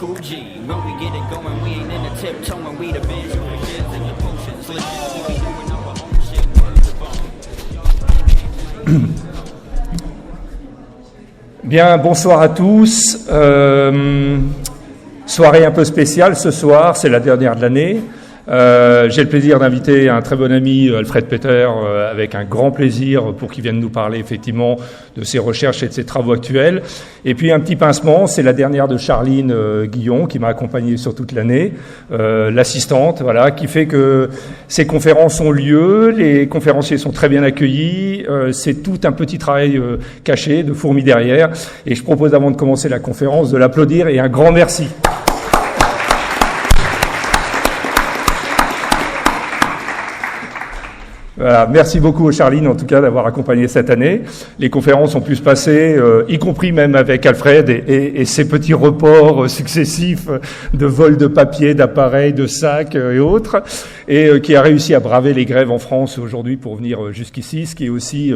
cool G. When we get it going, we ain't in the tiptoeing. We the bands, you the kids, and the potions. Legit, we be doing our own shit. Bien, bonsoir à tous. Soirée un peu spéciale ce soir, c'est la dernière de l'année. J'ai le plaisir d'inviter un très bon ami, Alfred Peter, avec un grand plaisir pour qu'il vienne nous parler effectivement de ses recherches et de ses travaux actuels. Et puis un petit pincement, c'est la dernière de Charline Guillon, qui m'a accompagné sur toute l'année, l'assistante, voilà, qui fait que ces conférences ont lieu, les conférenciers sont très bien accueillis, c'est tout un petit travail caché, de fourmi derrière. Et je propose, avant de commencer la conférence, de l'applaudir et un grand merci. Voilà, merci beaucoup Charline en tout cas d'avoir accompagné cette année. Les conférences ont pu se passer, y compris même avec Alfred et ses petits reports successifs de vols de papier, d'appareils, de sacs et autres, et qui a réussi à braver les grèves en France aujourd'hui pour venir jusqu'ici, ce qui est aussi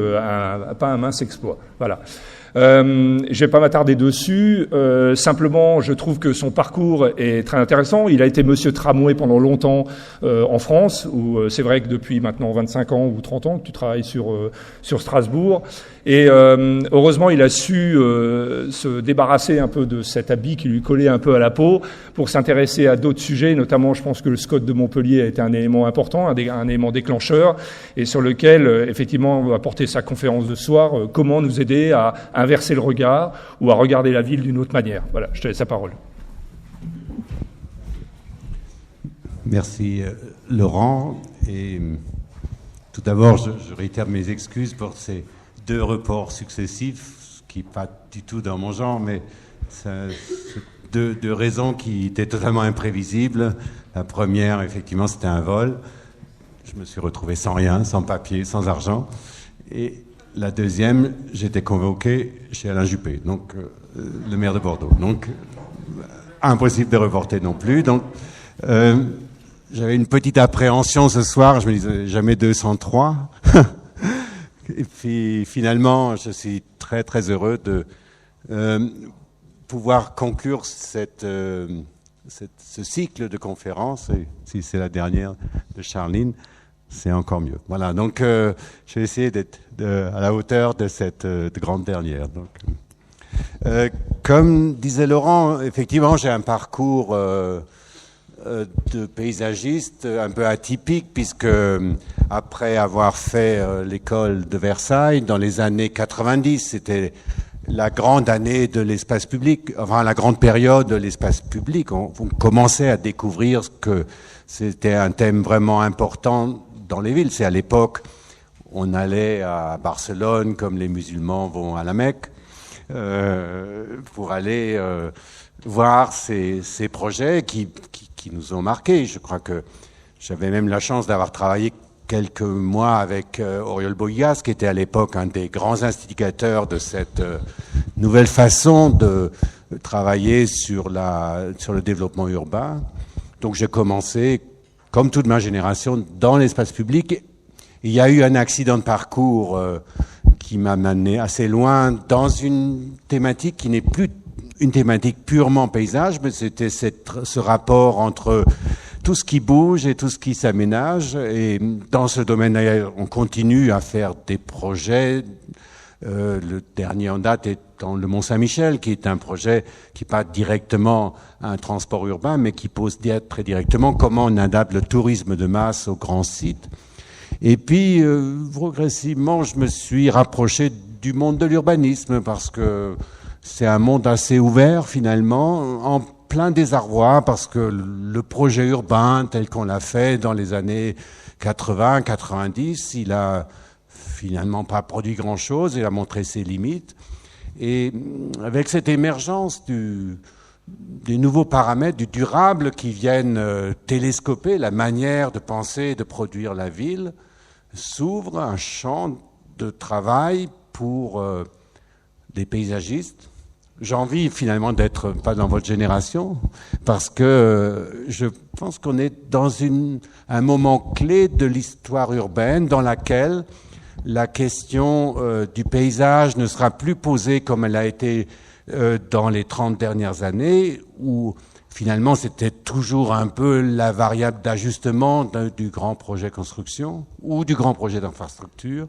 pas un mince exploit. Voilà. Je vais pas m'attarder dessus. Simplement, je trouve que son parcours est très intéressant. Il a été monsieur tramway pendant longtemps en France, où c'est vrai que depuis maintenant 25 ans ou 30 ans que tu travailles sur Strasbourg. Et heureusement, il a su se débarrasser un peu de cet habit qui lui collait un peu à la peau pour s'intéresser à d'autres sujets. Notamment, je pense que le SCOT de Montpellier a été un élément important, un élément déclencheur, et sur lequel, effectivement, on va porter sa conférence de ce soir. Comment nous aider à inverser le regard ou à regarder la ville d'une autre manière. Voilà, je te laisse la parole. Merci Laurent. Et tout d'abord, je réitère mes excuses pour ces 2 reports successifs, ce qui n'est pas du tout dans mon genre, mais c'est deux raisons qui étaient totalement imprévisibles. La première, effectivement, c'était un vol. Je me suis retrouvé sans rien, sans papier, sans argent. Et la deuxième, j'étais convoqué chez Alain Juppé, donc le maire de Bordeaux. Donc, impossible de reporter non plus. Donc, j'avais une petite appréhension ce soir. Je me disais, jamais 203. Et puis, finalement, je suis très, très heureux de pouvoir conclure ce cycle de conférences. Et si c'est la dernière de Charline, c'est encore mieux. Voilà, donc je vais essayer d'être à la hauteur de cette grande dernière. Donc, comme disait Laurent, effectivement, j'ai un parcours de paysagiste un peu atypique, puisque après avoir fait l'école de Versailles, dans les années 90, c'était la grande année de l'espace public, enfin la grande période de l'espace public. On commençait à découvrir que c'était un thème vraiment important dans les villes. C'est à l'époque, on allait à Barcelone comme les musulmans vont à la Mecque pour aller voir ces projets qui nous ont marqués. Je crois que j'avais même la chance d'avoir travaillé quelques mois avec Oriol Bohigas, qui était à l'époque un des grands instigateurs de cette nouvelle façon de travailler sur le développement urbain. Donc j'ai commencé, comme toute ma génération, dans l'espace public. Il y a eu un accident de parcours qui m'a mené assez loin dans une thématique qui n'est plus une thématique purement paysage, mais c'était ce rapport entre tout ce qui bouge et tout ce qui s'aménage. Et dans ce domaine d'ailleurs, on continue à faire des projets. Le dernier en date est dans le Mont-Saint-Michel, qui est un projet qui n'est pas directement un transport urbain, mais qui pose très directement comment on adapte le tourisme de masse aux grands sites. Et puis, progressivement, je me suis rapproché du monde de l'urbanisme, parce que c'est un monde assez ouvert, finalement, en plein désarroi, parce que le projet urbain, tel qu'on l'a fait dans les années 80, 90, il a finalement pas produit grand-chose, il a montré ses limites. Et avec cette émergence des nouveaux paramètres du durable qui viennent télescoper la manière de penser et de produire la ville, s'ouvre un champ de travail pour des paysagistes. J'ai envie finalement d'être pas dans votre génération, parce que je pense qu'on est dans un moment clé de l'histoire urbaine dans laquelle la question du paysage ne sera plus posée comme elle a été dans les 30 dernières années, où finalement c'était toujours un peu la variable d'ajustement du grand projet construction ou du grand projet d'infrastructure,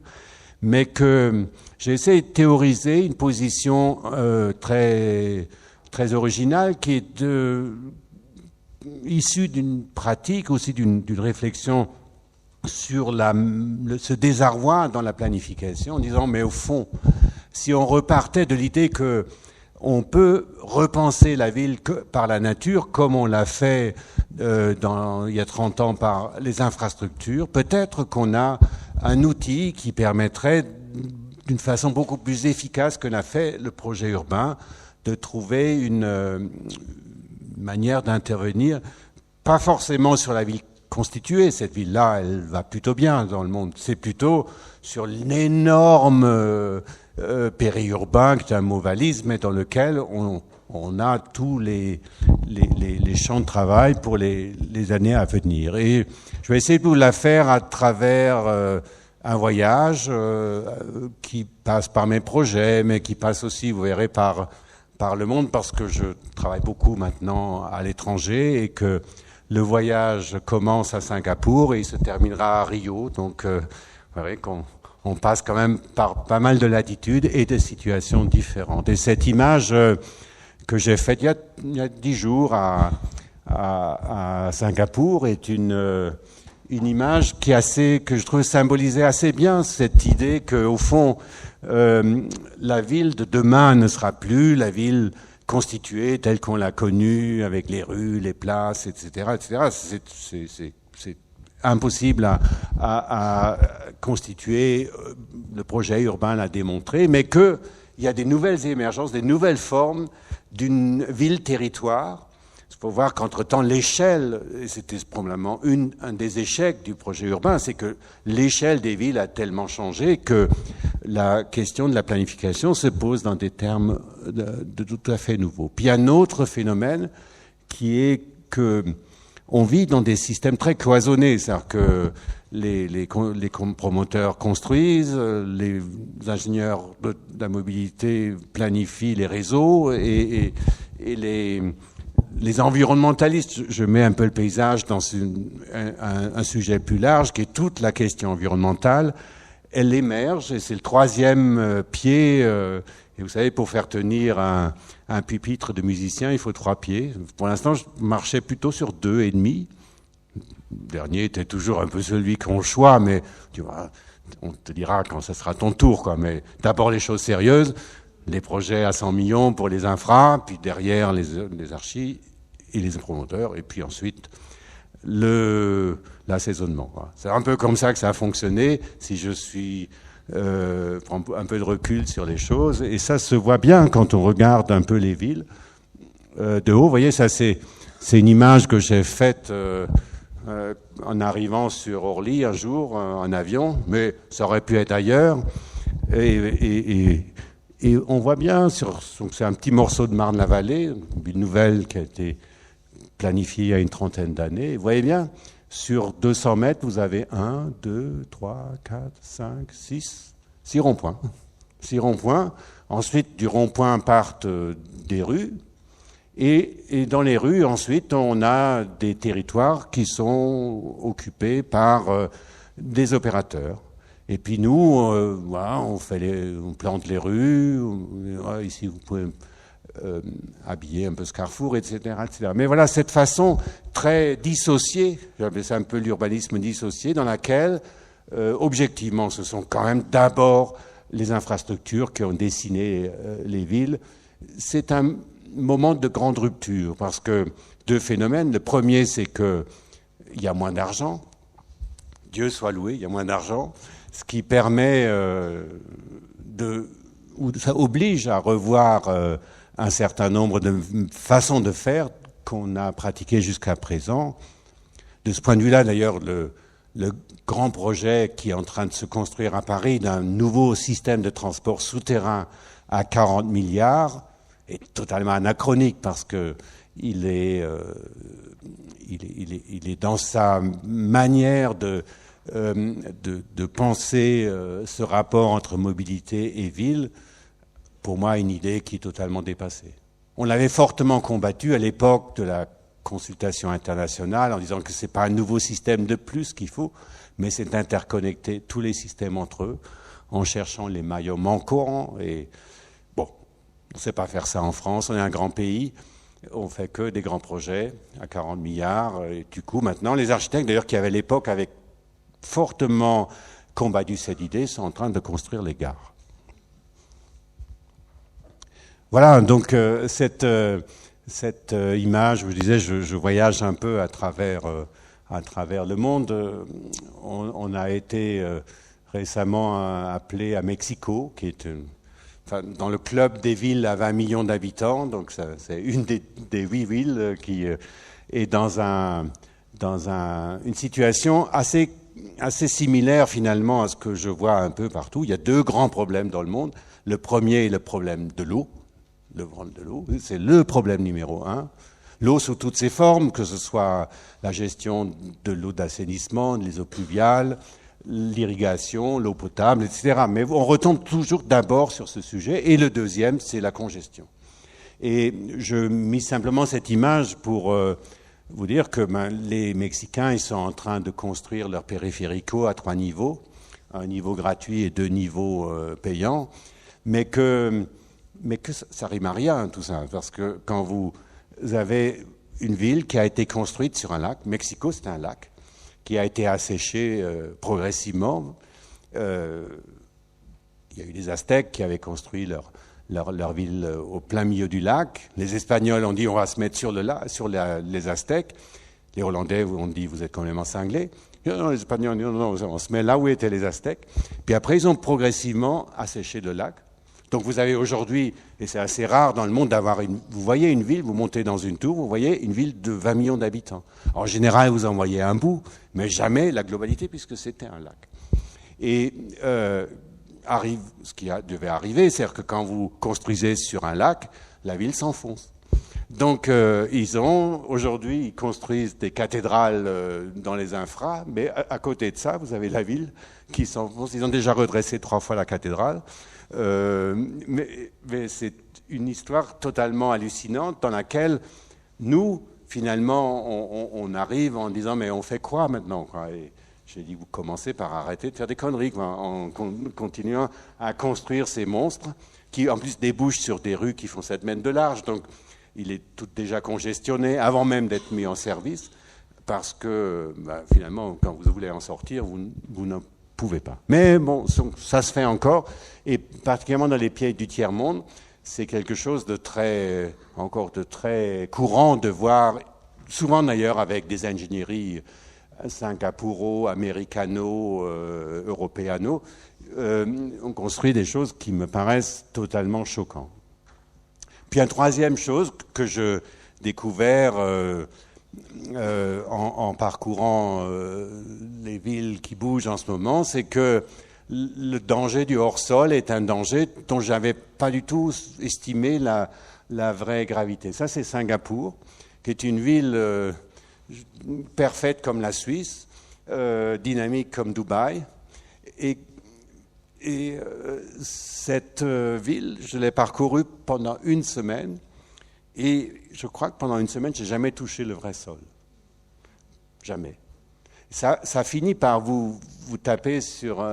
mais que j'ai essayé de théoriser une position très, très originale qui est issue d'une pratique, aussi d'une réflexion sur ce désarroi dans la planification, en disant mais au fond, si on repartait de l'idée que on peut repenser la ville par la nature, comme on l'a fait il y a 30 ans par les infrastructures, peut-être qu'on a un outil qui permettrait, d'une façon beaucoup plus efficace que l'a fait le projet urbain, de trouver une manière d'intervenir, pas forcément sur la ville constituée. Cette ville-là, elle va plutôt bien dans le monde. C'est plutôt sur l'énorme périurbain, qui est un mot valise, mais dans lequel on a tous les champs de travail pour les années à venir. Et je vais essayer de vous la faire à travers un voyage qui passe par mes projets, mais qui passe aussi, vous verrez, par le monde, parce que je travaille beaucoup maintenant à l'étranger et que le voyage commence à Singapour et il se terminera à Rio. Donc, vous verrez qu'on passe quand même par pas mal de latitudes et de situations différentes. Et cette image que j'ai faite il y a 10 jours à Singapour est une image que je trouve symbolisait assez bien cette idée qu'au fond, la ville de demain ne sera plus la ville constituée telle qu'on l'a connue, avec les rues, les places, etc., etc. C'est impossible à constituer. Le projet urbain l'a démontré, mais qu'il y a des nouvelles émergences, des nouvelles formes d'une ville-territoire. Il faut voir qu'entre-temps, l'échelle, et c'était probablement un des échecs du projet urbain, c'est que l'échelle des villes a tellement changé que la question de la planification se pose dans des termes de tout à fait nouveaux. Puis il y a un autre phénomène qui est que on vit dans des systèmes très cloisonnés, c'est-à-dire que les promoteurs construisent, les ingénieurs de la mobilité planifient les réseaux et les environnementalistes, je mets un peu le paysage dans un sujet plus large qui est toute la question environnementale, elle émerge et c'est le troisième pied. Et vous savez, pour faire tenir un pupitre de musicien, il faut 3 pieds. Pour l'instant, je marchais plutôt sur 2,5. Le dernier était toujours un peu celui qu'on choisit, mais tu vois, on te dira quand ça sera ton tour, quoi. Mais d'abord les choses sérieuses, les projets à 100 millions pour les infras, puis derrière les archis et les promoteurs, et puis ensuite l'assaisonnement. C'est un peu comme ça que ça a fonctionné, si je prends un peu de recul sur les choses, et ça se voit bien quand on regarde un peu les villes de haut. Vous voyez, ça c'est une image que j'ai faite en arrivant sur Orly un jour en avion, mais ça aurait pu être ailleurs, et on voit bien, c'est un petit morceau de Marne-la-Vallée, une nouvelle qui a été planifiée il y a une 30aine d'années. Vous voyez bien, sur 200 mètres, vous avez 1, 2, 3, 4, 5, 6 ronds-points. 6 ronds-points. Ensuite, du rond-point partent des rues. Et dans les rues, ensuite, on a des territoires qui sont occupés par des opérateurs. Et puis nous, voilà, on plante les rues. Ici, vous pouvez habiller un peu ce carrefour, etc., etc. Mais voilà, cette façon très dissociée, j'appelle ça un peu l'urbanisme dissocié, dans laquelle, objectivement, ce sont quand même d'abord les infrastructures qui ont dessiné les villes. C'est un moment de grande rupture, parce que 2 phénomènes. Le premier, c'est qu'il y a moins d'argent. Dieu soit loué, il y a moins d'argent. Ce qui permet ou ça oblige à revoir un certain nombre de façons de faire qu'on a pratiquées jusqu'à présent. De ce point de vue-là, d'ailleurs, le grand projet qui est en train de se construire à Paris d'un nouveau système de transport souterrain à 40 milliards est totalement anachronique parce que il est dans sa manière de penser ce rapport entre mobilité et ville pour moi, une idée qui est totalement dépassée. On l'avait fortement combattu à l'époque de la consultation internationale en disant que ce n'est pas un nouveau système de plus qu'il faut, mais c'est d'interconnecter tous les systèmes entre eux en cherchant les maillons manquants. Et bon, on ne sait pas faire ça en France, on est un grand pays, on fait que des grands projets à 40 milliards. Et du coup, maintenant, les architectes, d'ailleurs, qui à l'époque avaient fortement combattu cette idée, sont en train de construire les gares. Voilà, donc cette image, je disais, je voyage un peu à travers le monde. On a été récemment appelé à Mexico, qui est dans le club des villes à 20 millions d'habitants, donc c'est une des 8 villes qui est dans une situation assez similaire finalement à ce que je vois un peu partout. Il y a 2 grands problèmes dans le monde. Le premier est le problème de l'eau. Le problème de l'eau, c'est le problème numéro 1. L'eau sous toutes ses formes, que ce soit la gestion de l'eau d'assainissement, les eaux pluviales, l'irrigation, l'eau potable, etc. Mais on retombe toujours d'abord sur ce sujet. Et le deuxième, c'est la congestion. Et je mis simplement cette image pour vous dire que les Mexicains, ils sont en train de construire leurs périphéricaux à 3 niveaux, un niveau gratuit et 2 niveaux payants, mais que ça rime à rien, tout ça, parce que quand vous avez une ville qui a été construite sur un lac, Mexico, c'est un lac, qui a été asséché progressivement. Il y a eu des Aztèques qui avaient construit leur ville au plein milieu du lac. Les Espagnols ont dit on va se mettre sur les Aztèques. Les Hollandais ont dit vous êtes complètement cinglés. Non, les Espagnols ont dit non, on se met là où étaient les Aztèques. Puis après, ils ont progressivement asséché le lac. Donc vous avez aujourd'hui, et c'est assez rare dans le monde d'avoir vous voyez une ville, vous montez dans une tour, vous voyez une ville de 20 millions d'habitants. En général, vous en voyez un bout, mais jamais la globalité puisque c'était un lac. Et arrive ce qui devait arriver, c'est-à-dire que quand vous construisez sur un lac, la ville s'enfonce. Donc aujourd'hui, ils construisent des cathédrales dans les infras, mais à côté de ça, vous avez la ville qui s'enfonce. Ils ont déjà redressé 3 fois la cathédrale. Mais c'est une histoire totalement hallucinante dans laquelle nous, finalement, on arrive en disant mais on fait quoi maintenant, quoi. Et j'ai dit vous commencez par arrêter de faire des conneries, quoi, en continuant à construire ces monstres qui en plus débouchent sur des rues qui font 7 mètres de large, donc il est tout déjà congestionné avant même d'être mis en service parce que finalement quand vous voulez en sortir vous ne pouvez pas. Mais bon, ça se fait encore, et particulièrement dans les pays du tiers-monde, c'est quelque chose de très courant de voir, souvent d'ailleurs avec des ingénieries singapouro, américano, européano, on construit des choses qui me paraissent totalement choquantes. Puis une troisième chose que je découvert en parcourant les villes qui bougent en ce moment, c'est que le danger du hors-sol est un danger dont je n'avais pas du tout estimé la vraie gravité. Ça, c'est Singapour, qui est une ville parfaite comme la Suisse, dynamique comme Dubaï. Et cette ville, je l'ai parcourue pendant 1 semaine. Et je crois que pendant 1 semaine, je n'ai jamais touché le vrai sol. Jamais. Ça finit par vous taper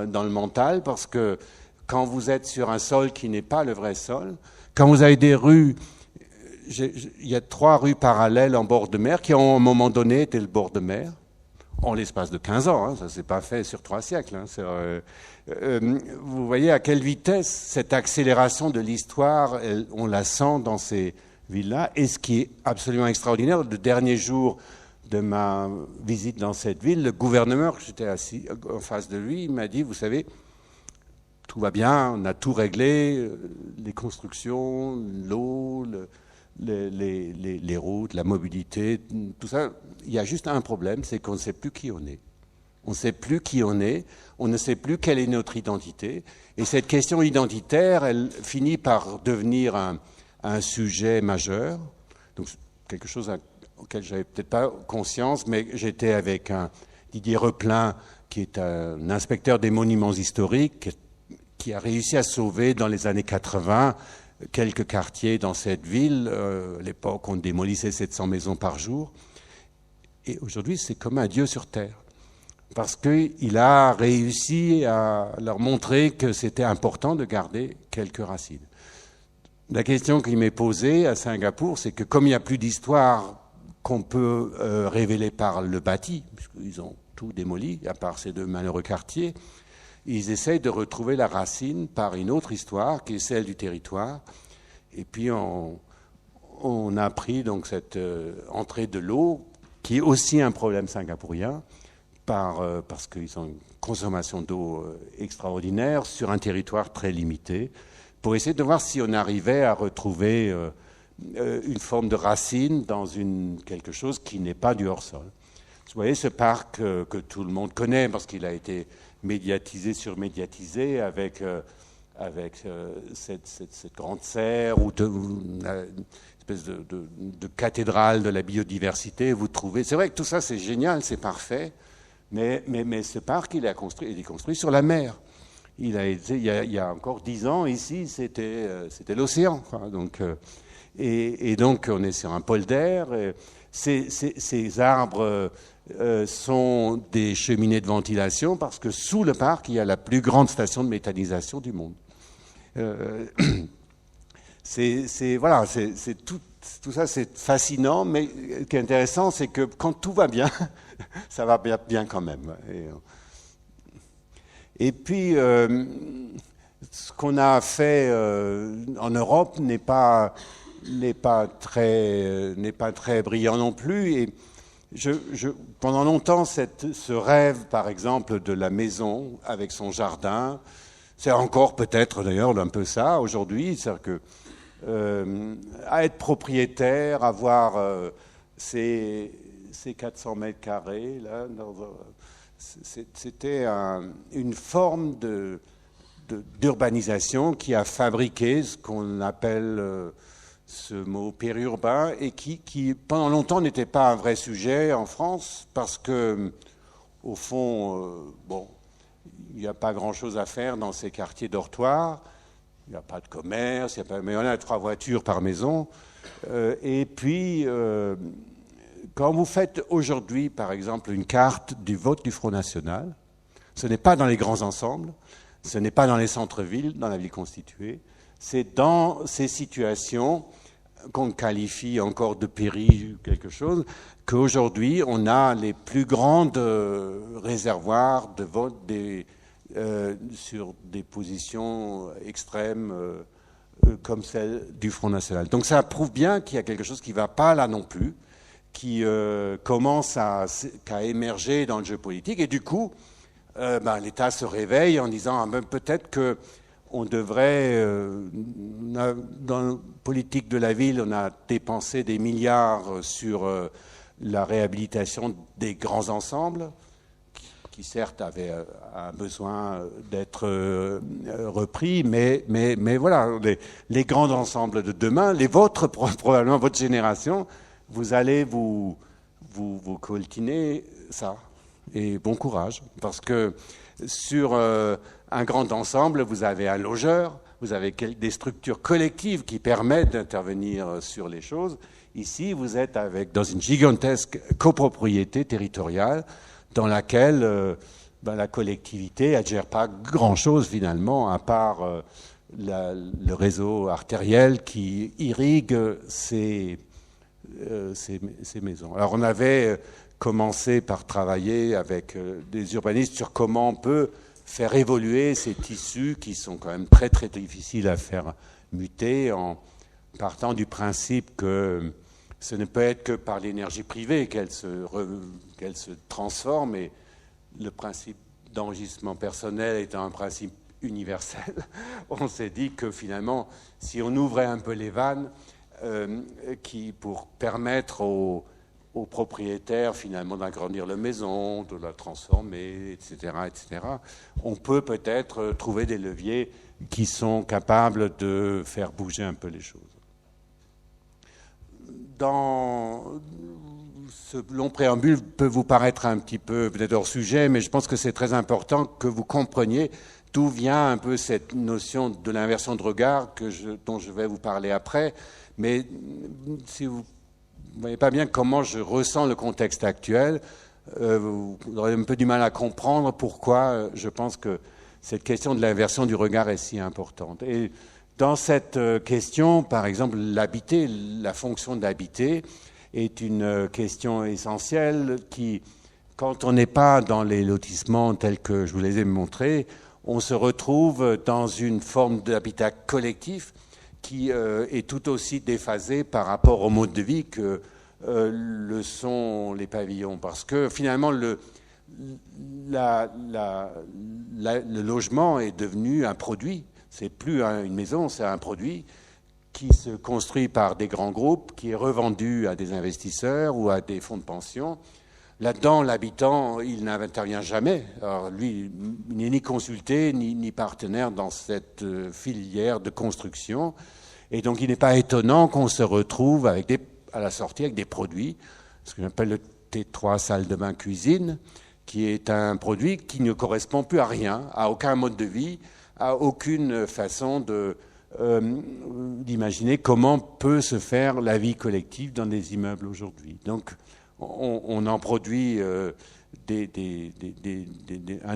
dans le mental, parce que quand vous êtes sur un sol qui n'est pas le vrai sol, quand vous avez des rues, il y a 3 rues parallèles en bord de mer qui ont à un moment donné été le bord de mer, en l'espace de 15 ans, hein, ça ne s'est pas fait sur 3 siècles. Hein, vous voyez à quelle vitesse cette accélération de l'histoire, on la sent dans ces villes-là. Et ce qui est absolument extraordinaire, le dernier jour de ma visite dans cette ville, le gouverneur, j'étais assis en face de lui, il m'a dit, vous savez, tout va bien, on a tout réglé, les constructions, l'eau, les routes, la mobilité, tout ça. Il y a juste un problème, c'est qu'on ne sait plus qui on est. On ne sait plus qui on est, on ne sait plus quelle est notre identité. Et cette question identitaire, elle finit par devenir un sujet majeur. Donc, quelque chose auquel je n'avais peut-être pas conscience, mais j'étais avec Didier Replin, qui est un inspecteur des monuments historiques, qui a réussi à sauver dans les années 80 quelques quartiers dans cette ville. À l'époque, on démolissait 700 maisons par jour. Et aujourd'hui, c'est comme un dieu sur terre. Parce qu'il a réussi à leur montrer que c'était important de garder quelques racines. La question qui m'est posée à Singapour, c'est que comme il n'y a plus d'histoire qu'on peut révéler par le bâti, puisqu'ils ont tout démoli, à part ces deux malheureux quartiers, ils essayent de retrouver la racine par une autre histoire, qui est celle du territoire. Et puis on a pris donc cette entrée de l'eau, qui est aussi un problème singapourien, parce qu'ils ont une consommation d'eau extraordinaire sur un territoire très limité, pour essayer de voir si on arrivait à retrouver une forme de racine dans quelque chose qui n'est pas du hors-sol. Vous voyez ce parc que tout le monde connaît, parce qu'il a été médiatisé, surmédiatisé, avec cette grande serre, ou une espèce de cathédrale de la biodiversité. Vous trouvez, c'est vrai que tout ça c'est génial, c'est parfait. Mais ce parc, il est construit sur la mer. Il y a encore 10 ans, ici, c'était l'océan. Donc, et donc, on est sur un polder. Ces arbres sont des cheminées de ventilation parce que sous le parc, il y a la plus grande station de méthanisation du monde. Voilà, tout ça, c'est fascinant, mais ce qui est intéressant, c'est que quand tout va bien, ça va bien quand même. Et puis, ce qu'on a fait en Europe n'est pas très brillant non plus. Et pendant longtemps, ce rêve, par exemple, de la maison avec son jardin, c'est encore peut-être d'ailleurs un peu ça aujourd'hui, c'est-à-dire que à être propriétaire, avoir ces 400 mètres carrés, là, c'était une forme d'urbanisation qui a fabriqué ce qu'on appelle ce mot périurbain et qui pendant longtemps n'était pas un vrai sujet en France parce que, au fond, il n'y a pas grand-chose à faire dans ces quartiers dortoirs. Il n'y a pas de commerce, mais on a 3 voitures par maison. Et puis, quand vous faites aujourd'hui, par exemple, une carte du vote du Front National, ce n'est pas dans les grands ensembles, ce n'est pas dans les centres-villes, dans la ville constituée, c'est dans ces situations qu'on qualifie encore de péri quelque chose, qu'aujourd'hui, on a les plus grandes réservoirs de vote sur des positions extrêmes comme celle du Front National. Donc ça prouve bien qu'il y a quelque chose qui ne va pas là non plus, qui commence à émerger dans le jeu politique. Et du coup, l'État se réveille en disant peut-être qu'on devrait, dans la politique de la ville, on a dépensé des milliards sur la réhabilitation des grands ensembles, qui certes avait un besoin d'être repris, mais voilà, les grands ensembles de demain, les vôtres, probablement votre génération, vous allez vous coltiner ça. Et bon courage, parce que sur un grand ensemble, vous avez un logeur, vous avez des structures collectives qui permettent d'intervenir sur les choses. Ici, vous êtes dans une gigantesque copropriété territoriale dans laquelle la collectivité ne gère pas grand-chose finalement, à part le réseau artériel qui irrigue ces maisons. Alors on avait commencé par travailler avec des urbanistes sur comment on peut faire évoluer ces tissus qui sont quand même très très difficiles à faire muter, en partant du principe que ce ne peut être que par l'énergie privée qu'elle se transforme, et le principe d'enregistrement personnel étant un principe universel, on s'est dit que finalement, si on ouvrait un peu les vannes, pour permettre aux propriétaires finalement d'agrandir la maison, de la transformer, etc., on peut peut-être trouver des leviers qui sont capables de faire bouger un peu les choses. Ce long préambule peut vous paraître un petit peu peut-être hors sujet, mais je pense que c'est très important que vous compreniez d'où vient un peu cette notion de l'inversion de regard dont je vais vous parler après. Mais si vous ne voyez pas bien comment je ressens le contexte actuel, vous aurez un peu du mal à comprendre pourquoi je pense que cette question de l'inversion du regard est si importante. Et dans cette question, par exemple, l'habiter, la fonction d'habiter est une question essentielle qui, quand on n'est pas dans les lotissements tels que je vous les ai montrés, on se retrouve dans une forme d'habitat collectif qui est tout aussi déphasé par rapport au mode de vie que le sont les pavillons. Parce que finalement, le logement est devenu un produit. C'est plus une maison, c'est un produit qui se construit par des grands groupes, qui est revendu à des investisseurs ou à des fonds de pension. Là-dedans, l'habitant, il n'intervient jamais. Alors, lui, il n'est ni consulté, ni partenaire dans cette filière de construction. Et donc, il n'est pas étonnant qu'on se retrouve à la sortie avec des produits, ce que j'appelle le T3 salle de bain cuisine, qui est un produit qui ne correspond plus à rien, à aucun mode de vie, à aucune façon d'imaginer comment peut se faire la vie collective dans des immeubles aujourd'hui. Donc, on en produit un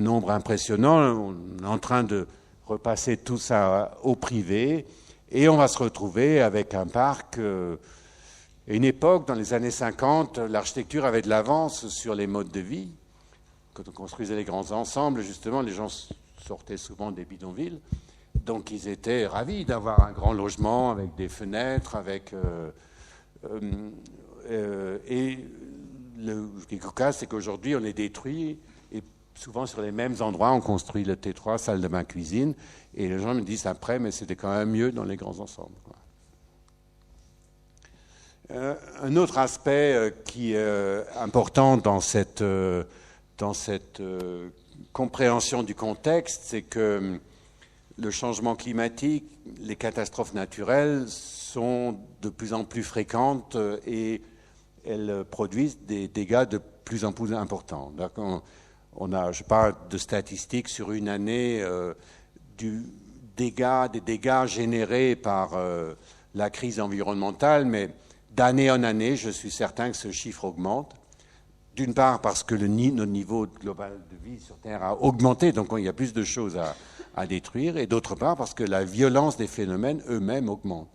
nombre impressionnant. On est en train de repasser tout ça au privé et on va se retrouver avec un parc. À une époque, dans les années 50, l'architecture avait de l'avance sur les modes de vie. Quand on construisait les grands ensembles, justement, les gens sortaient souvent des bidonvilles. Donc, ils étaient ravis d'avoir un grand logement avec des fenêtres, et le cocasse, c'est qu'aujourd'hui, on les détruit et souvent sur les mêmes endroits, on construit le T3, salle de bain, cuisine. Et les gens me disent après, mais c'était quand même mieux dans les grands ensembles, quoi. Un autre aspect qui est important dans cette compréhension du contexte, c'est que le changement climatique, les catastrophes naturelles sont de plus en plus fréquentes et elles produisent des dégâts de plus en plus importants. Je parle de statistiques sur une année des dégâts générés par la crise environnementale, mais d'année en année, je suis certain que ce chiffre augmente. D'une part parce que notre niveau global de vie sur Terre a augmenté, donc il y a plus de choses à détruire, et d'autre part parce que la violence des phénomènes eux-mêmes augmente,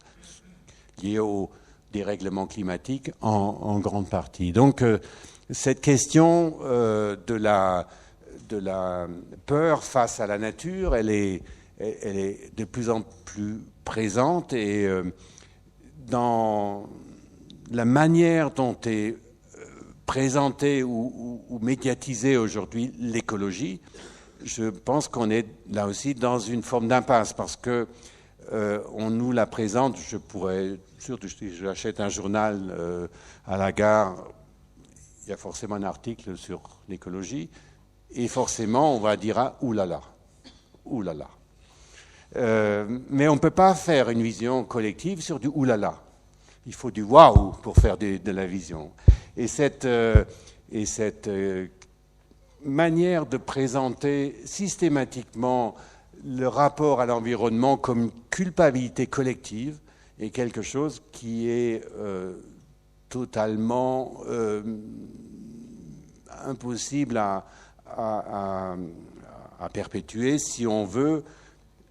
liés au dérèglement climatique en grande partie. Donc cette question de la peur face à la nature, elle est de plus en plus présente, et dans la manière dont est présentée ou médiatisée aujourd'hui l'écologie, je pense qu'on est là aussi dans une forme d'impasse, parce que on nous la présente. Je pourrais, surtout si j'achète un journal à la gare, il y a forcément un article sur l'écologie, et forcément on va dire oulala, oulala. Mais on ne peut pas faire une vision collective sur du oulala. Il faut du waouh pour faire de la vision. Et cette manière de présenter systématiquement le rapport à l'environnement comme une culpabilité collective est quelque chose qui est totalement impossible à perpétuer si on veut.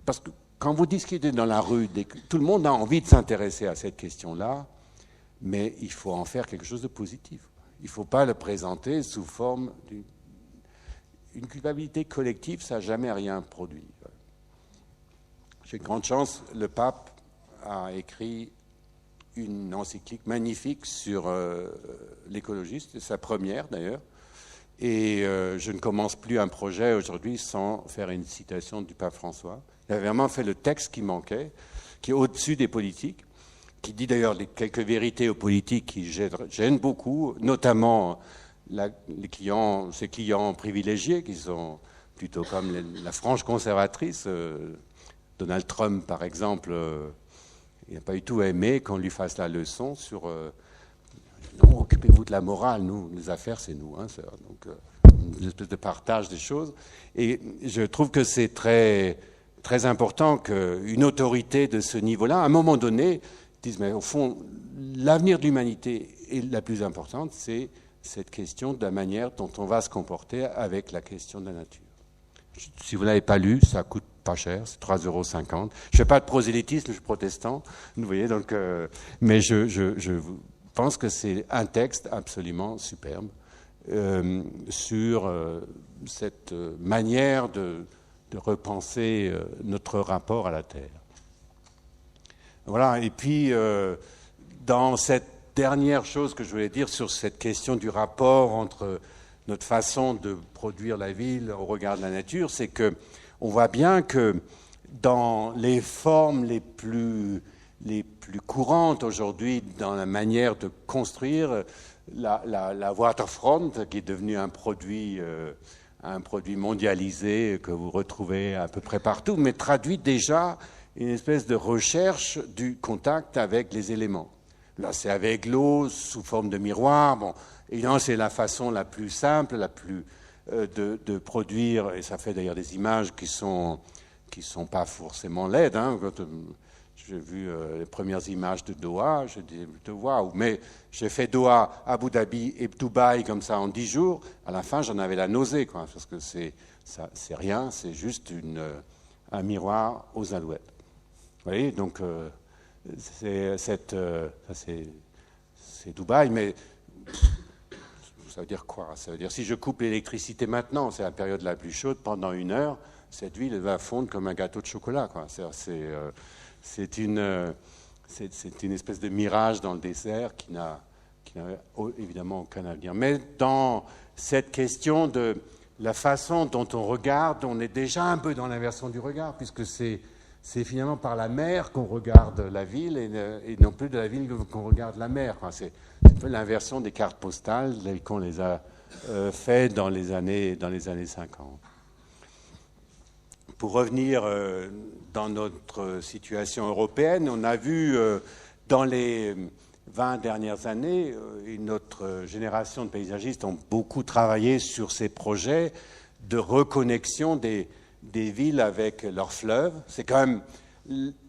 Parce que quand vous discutez dans la rue, tout le monde a envie de s'intéresser à cette question-là, mais il faut en faire quelque chose de positif. Il ne faut pas le présenter sous forme d'une culpabilité collective, ça n'a jamais rien produit. J'ai une grande chance, le pape a écrit une encyclique magnifique sur l'écologie, c'est sa première d'ailleurs, et je ne commence plus un projet aujourd'hui sans faire une citation du pape François. Il a vraiment fait le texte qui manquait, qui est au-dessus des politiques, qui dit d'ailleurs quelques vérités aux politiques qui gênent beaucoup, notamment ces clients privilégiés qui sont plutôt comme la frange conservatrice. Donald Trump, par exemple, il n'a pas du tout aimé qu'on lui fasse la leçon sur non, occupez-vous de la morale, nous, les affaires, c'est nous. Hein, donc, une espèce de partage des choses. Et je trouve que c'est très, très important qu'une autorité de ce niveau-là, à un moment donné, dise, mais au fond, l'avenir de l'humanité est la plus importante, c'est cette question de la manière dont on va se comporter avec la question de la nature. Si vous ne l'avez pas lu, ça coûte pas cher, c'est 3,50 €. Je ne fais pas de prosélytisme, je suis protestant, vous voyez, donc, mais je pense que c'est un texte absolument superbe sur cette manière de repenser notre rapport à la Terre. Voilà, et puis dans cette dernière chose que je voulais dire sur cette question du rapport entre notre façon de produire la ville au regard de la nature, c'est que on voit bien que dans les formes les plus courantes aujourd'hui dans la manière de construire, la waterfront, qui est devenue un produit mondialisé que vous retrouvez à peu près partout, mais traduit déjà une espèce de recherche du contact avec les éléments. Là, c'est avec l'eau, sous forme de miroir. Bon, évidemment, c'est la façon la plus simple, la plus de produire, et ça fait d'ailleurs des images qui sont pas forcément laides. Hein. Quand j'ai vu les premières images de Doha, je dis waouh. Mais j'ai fait Doha, Abu Dhabi et Dubaï comme ça en 10 jours. À la fin, j'en avais la nausée, quoi, parce que c'est rien, c'est juste un miroir aux alouettes. Vous voyez, donc c'est Dubaï, mais ça veut dire quoi? Ça veut dire si je coupe l'électricité maintenant, c'est la période la plus chaude, pendant 1 heure, cette ville va fondre comme un gâteau de chocolat, quoi. C'est une espèce de mirage dans le désert qui n'a évidemment aucun avenir. Mais dans cette question de la façon dont on regarde, on est déjà un peu dans l'inversion du regard, puisque c'est finalement par la mer qu'on regarde la ville et non plus de la ville qu'on regarde la mer. C'est un peu l'inversion des cartes postales telles qu'on les a faites dans les années 50. Pour revenir dans notre situation européenne, on a vu dans les 20 dernières années, notre génération de paysagistes ont beaucoup travaillé sur ces projets de reconnexion des villes avec leurs fleuves. C'est quand même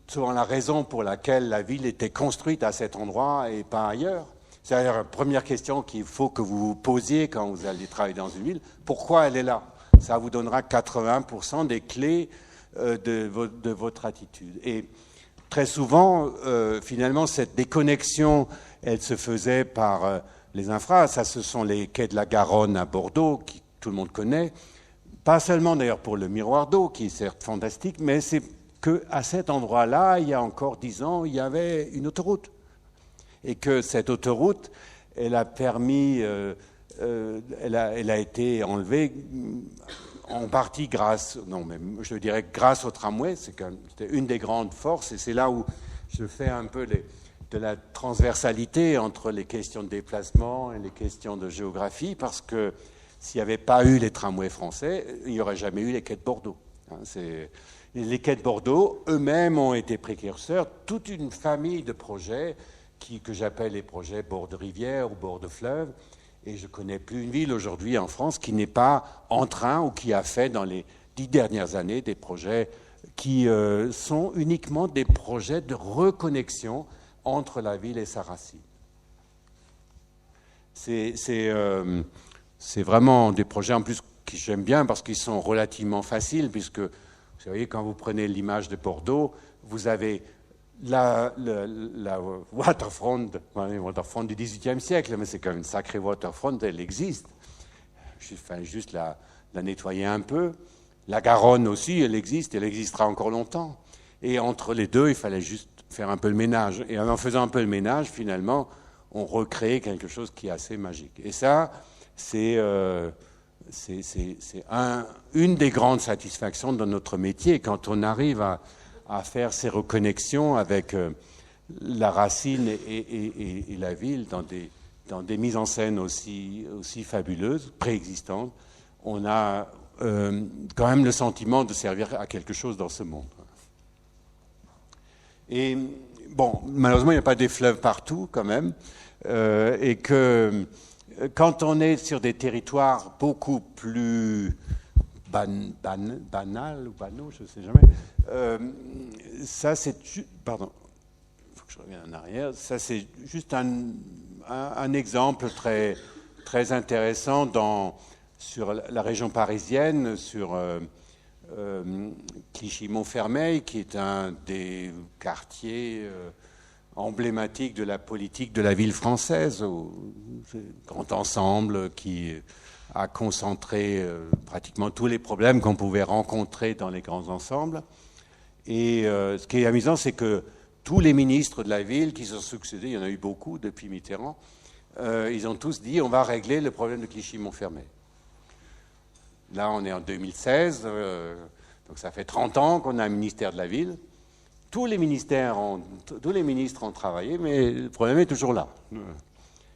souvent la raison pour laquelle la ville était construite à cet endroit et pas ailleurs. C'est la première question qu'il faut que vous vous posiez quand vous allez travailler dans une ville. Pourquoi elle est là? Ça vous donnera 80% des clés de votre attitude. Et très souvent, finalement, cette déconnexion, elle se faisait par les infras. Ça, ce sont les quais de la Garonne à Bordeaux, qui tout le monde connaît. Pas seulement d'ailleurs pour le miroir d'eau, qui est certes fantastique, mais c'est qu'à cet endroit-là, il y a encore 10 ans, il y avait une autoroute. Et que cette autoroute, elle a permis, elle a été enlevée en partie grâce, non, mais je dirais grâce au tramway. C'était une des grandes forces, et c'est là où je fais un peu de la transversalité entre les questions de déplacement et les questions de géographie, parce que s'il n'y avait pas eu les tramways français, il n'y aurait jamais eu les quais de Bordeaux. Les quais de Bordeaux, eux-mêmes, ont été précurseurs, toute une famille de projets que j'appelle les projets bord de rivière ou bord de fleuve. Et je ne connais plus une ville aujourd'hui en France qui n'est pas en train ou qui a fait dans les 10 dernières années des projets qui sont uniquement des projets de reconnexion entre la ville et sa racine. C'est vraiment des projets en plus que j'aime bien parce qu'ils sont relativement faciles, puisque vous voyez, quand vous prenez l'image de Bordeaux, vous avez la waterfront du XVIIIe siècle, mais c'est quand même une sacrée waterfront, elle existe. Il fallait juste la nettoyer un peu. La Garonne aussi, elle existe, elle existera encore longtemps. Et entre les deux, il fallait juste faire un peu le ménage. Et en faisant un peu le ménage, finalement, on recrée quelque chose qui est assez magique. Et ça, c'est une des grandes satisfactions de notre métier, quand on arrive à faire ces reconnexions avec la racine et la ville dans des mises en scène aussi fabuleuses, préexistantes. On a quand même le sentiment de servir à quelque chose dans ce monde. Et bon, malheureusement, il n'y a pas des fleuves partout quand même, et que quand on est sur des territoires beaucoup plus banals ou banaux, je ne sais jamais, ça c'est... Pardon, il faut que je revienne en arrière. Ça c'est juste un exemple très, très intéressant sur la région parisienne, sur Clichy-Montfermeil, qui est un des quartiers emblématiques de la politique de la ville française, grand ensemble qui a concentré pratiquement tous les problèmes qu'on pouvait rencontrer dans les grands ensembles. Et ce qui est amusant, c'est que tous les ministres de la ville qui se sont succédés, il y en a eu beaucoup depuis Mitterrand, ils ont tous dit on va régler le problème de Clichy-Montfermeil. Là, on est en 2016, donc ça fait 30 ans qu'on a un ministère de la ville. Tous les ministres ont travaillé, mais le problème est toujours là.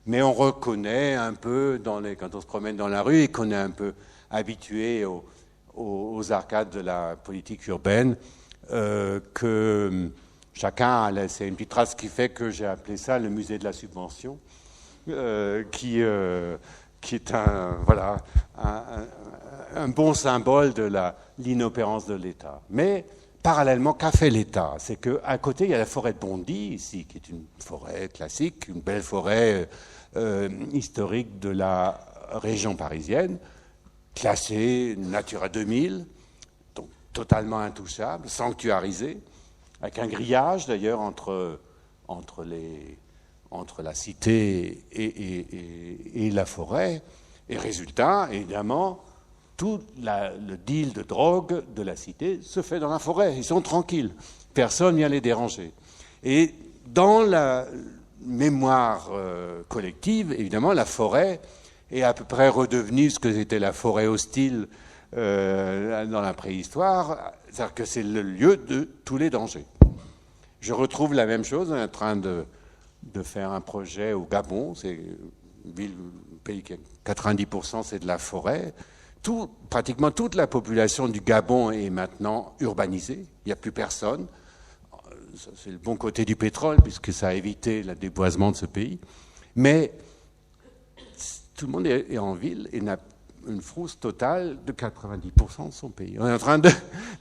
Mais on reconnaît un peu, quand on se promène dans la rue et qu'on est un peu habitué aux arcades de la politique urbaine, que chacun a laissé une petite trace qui fait que j'ai appelé ça le musée de la subvention, qui est un bon symbole de l'inopérance de l'État. Mais parallèlement, qu'a fait l'État? C'est qu'à côté, il y a la forêt de Bondy, ici, qui est une forêt classique, une belle forêt historique de la région parisienne, classée Natura 2000, donc totalement intouchable, sanctuarisée, avec un grillage d'ailleurs entre la cité et la forêt. Et résultat, évidemment, tout le deal de drogue de la cité se fait dans la forêt. Ils sont tranquilles. Personne ne vient les déranger. Et dans la mémoire collective, évidemment, la forêt est à peu près redevenue ce que c'était la forêt hostile dans la préhistoire, c'est-à-dire que c'est le lieu de tous les dangers. Je retrouve la même chose, on est en train de faire un projet au Gabon, c'est une ville, un pays qui 90% c'est de la forêt. Pratiquement toute la population du Gabon est maintenant urbanisée, il n'y a plus personne. C'est le bon côté du pétrole, puisque ça a évité le déboisement de ce pays. Mais tout le monde est en ville et n'a une frousse totale de 90% de son pays. On est en train de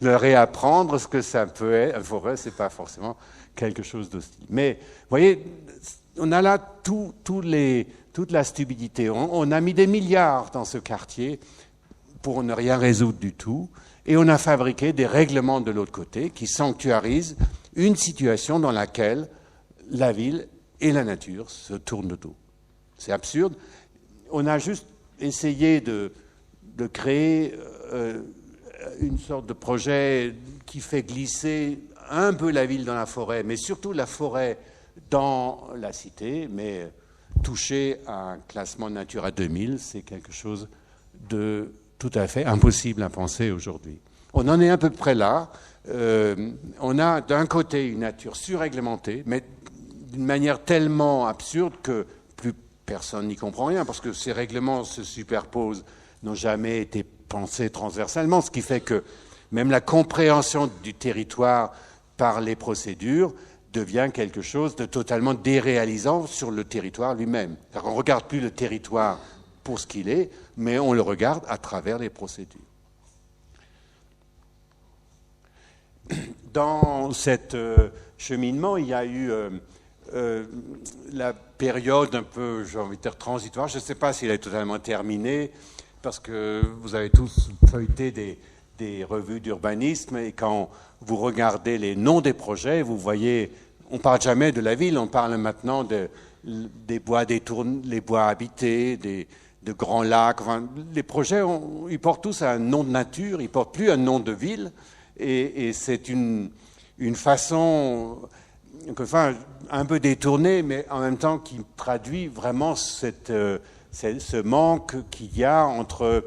réapprendre ce que ça peut être. Une forêt, ce n'est pas forcément quelque chose d'hostile. Mais, vous voyez, on a là toute la stupidité. On a mis des milliards dans ce quartier pour ne rien résoudre du tout. Et on a fabriqué des règlements de l'autre côté qui sanctuarisent une situation dans laquelle la ville et la nature se tournent de dos. C'est absurde. On a juste essayé de créer une sorte de projet qui fait glisser un peu la ville dans la forêt, mais surtout la forêt dans la cité. Mais toucher à un classement Natura 2000, c'est quelque chose de tout à fait impossible à penser aujourd'hui. On en est à peu près là. On a d'un côté une nature surréglementée, mais d'une manière tellement absurde que plus personne n'y comprend rien, parce que ces règlements se superposent, n'ont jamais été pensés transversalement, ce qui fait que même la compréhension du territoire par les procédures devient quelque chose de totalement déréalisant sur le territoire lui-même. On ne regarde plus le territoire pour ce qu'il est, mais on le regarde à travers les procédures. Dans cet cheminement, il y a eu la période un peu, j'ai envie de dire, transitoire. Je ne sais pas s'il est totalement terminé, parce que vous avez tous feuilleté des revues d'urbanisme, et quand vous regardez les noms des projets, vous voyez, on ne parle jamais de la ville, on parle maintenant des bois les bois habités, de grands lacs. Enfin, les projets, ils portent tous un nom de nature, ils ne portent plus un nom de ville, et c'est une façon, enfin, un peu détournée, mais en même temps qui traduit vraiment ce manque qu'il y a entre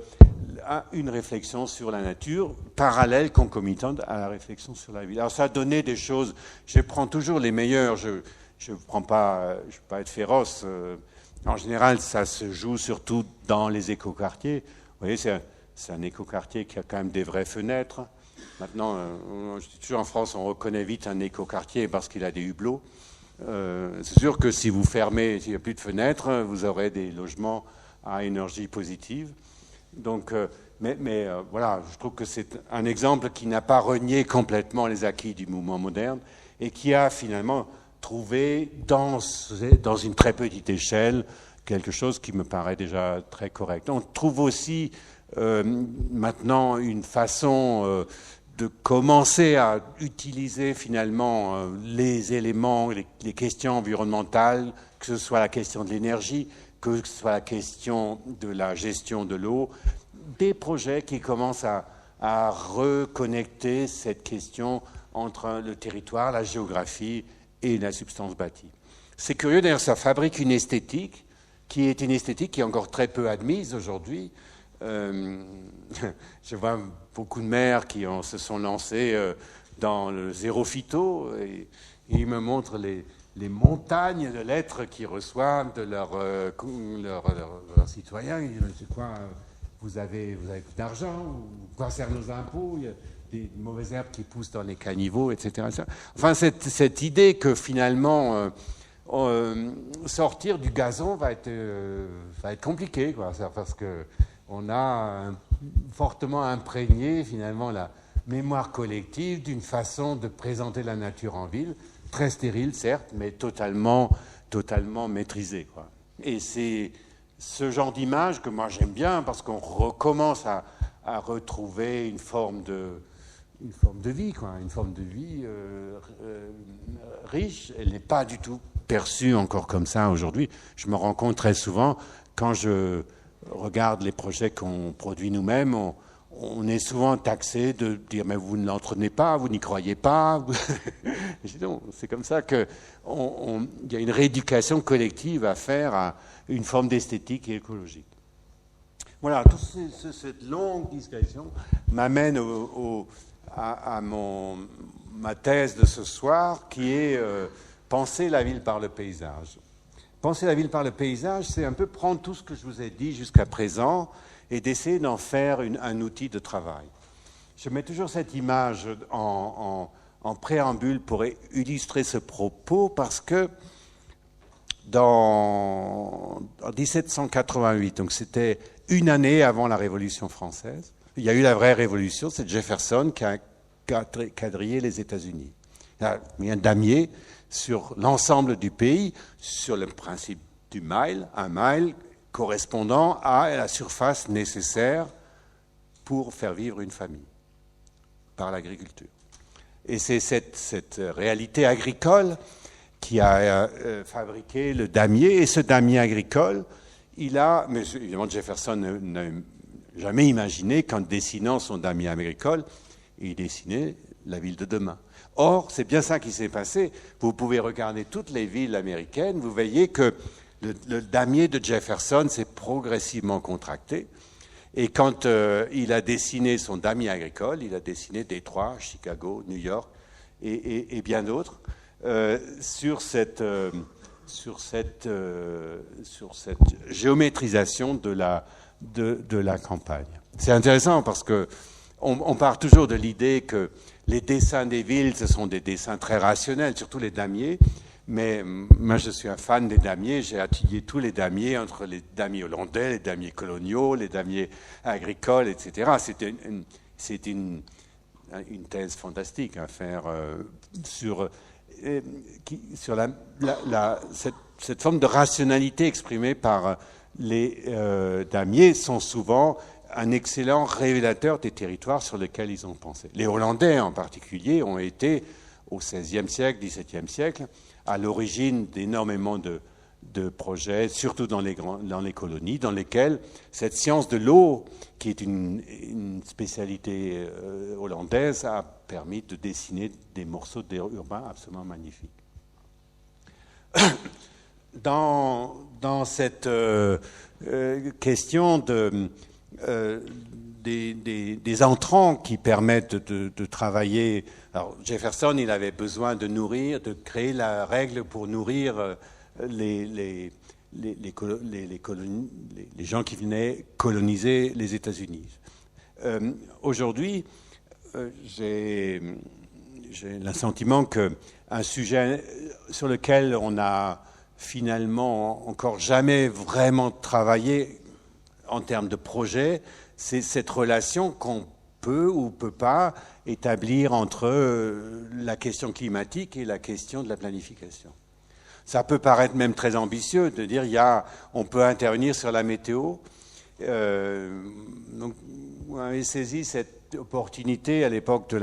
une réflexion sur la nature, parallèle, concomitante à la réflexion sur la ville. Alors ça a donné des choses, je prends toujours les meilleurs, je ne veux pas être féroce. En général, ça se joue surtout dans les écoquartiers. Vous voyez, c'est un écoquartier qui a quand même des vraies fenêtres. Maintenant, je dis toujours en France, on reconnaît vite un écoquartier parce qu'il a des hublots. C'est sûr que si vous fermez, s'il n'y a plus de fenêtres, vous aurez des logements à énergie positive. Donc, voilà, je trouve que c'est un exemple qui n'a pas renié complètement les acquis du mouvement moderne et qui a finalement trouvé dans une très petite échelle quelque chose qui me paraît déjà très correct. On trouve aussi maintenant une façon de commencer à utiliser finalement les éléments, les questions environnementales, que ce soit la question de l'énergie, que ce soit la question de la gestion de l'eau, des projets qui commencent à reconnecter cette question entre le territoire, la géographie et la substance bâtie. C'est curieux, d'ailleurs, ça fabrique une esthétique qui est encore très peu admise aujourd'hui. Je vois beaucoup de maires qui se sont lancés dans le zéro phyto et ils me montrent les montagnes de lettres qu'ils reçoivent de leurs citoyens. Ils disent, c'est quoi, vous avez plus d'argent, quoi servent nos impôts, il y a des mauvaises herbes qui poussent dans les caniveaux, etc. Enfin, cette idée que finalement sortir du gazon va être compliqué, quoi, parce que on a fortement imprégné finalement la mémoire collective d'une façon de présenter la nature en ville, très stérile certes, mais totalement maîtrisée, quoi. Et c'est ce genre d'image que moi j'aime bien parce qu'on recommence à retrouver une forme de vie, quoi, une forme de vie riche. Elle n'est pas du tout perçue encore comme ça aujourd'hui. Je me rends compte très souvent quand je regarde les projets qu'on produit nous-mêmes, on est souvent taxé de dire mais vous ne l'entrtenez pas, vous n'y croyez pas. Je dis non, c'est comme ça qu'il y a une rééducation collective à faire à une forme d'esthétique et écologique. Voilà, toute cette longue discussion m'amène à ma thèse de ce soir qui est penser la ville par le paysage. Penser la ville par le paysage, c'est un peu prendre tout ce que je vous ai dit jusqu'à présent et d'essayer d'en faire un outil de travail. Je mets toujours cette image en préambule pour illustrer ce propos parce que en 1788, donc c'était une année avant la Révolution française, il y a eu la vraie révolution, c'est Jefferson qui a quadrillé les États-Unis. Il y a un damier sur l'ensemble du pays, sur le principe du mile, un mile correspondant à la surface nécessaire pour faire vivre une famille par l'agriculture. Et c'est cette réalité agricole qui a fabriqué le damier. Et ce damier agricole, mais évidemment Jefferson n'a jamais imaginé qu'en dessinant son damier agricole, il dessinait la ville de demain. Or, c'est bien ça qui s'est passé. Vous pouvez regarder toutes les villes américaines, vous voyez que le damier de Jefferson s'est progressivement contracté. Et quand il a dessiné son damier agricole, il a dessiné Détroit, Chicago, New York et bien d'autres sur cette géométrisation de la campagne. C'est intéressant parce que on part toujours de l'idée que les dessins des villes, ce sont des dessins très rationnels, surtout les damiers. Mais moi, je suis un fan des damiers. J'ai étudié tous les damiers, entre les damiers hollandais, les damiers coloniaux, les damiers agricoles, etc. C'était une thèse fantastique à faire sur cette forme de rationalité exprimée par les damiers sont souvent un excellent révélateur des territoires sur lesquels ils ont pensé. Les Hollandais, en particulier, ont été, au XVIe siècle, XVIIe siècle, à l'origine d'énormément de projets, surtout dans les colonies, dans lesquelles cette science de l'eau, qui est une spécialité hollandaise, a permis de dessiner des morceaux urbains absolument magnifiques. Dans cette question des entrants qui permettent de travailler. Alors Jefferson, il avait besoin de créer la règle pour nourrir les gens qui venaient coloniser les États-Unis. Aujourd'hui, j'ai l'assentiment qu'un sujet sur lequel on n'a finalement encore jamais vraiment travaillé en termes de projet, c'est cette relation qu'on peut ou peut pas établir entre la question climatique et la question de la planification. Ça peut paraître même très ambitieux de dire on peut intervenir sur la météo. Donc, vous avez saisi cette opportunité à l'époque de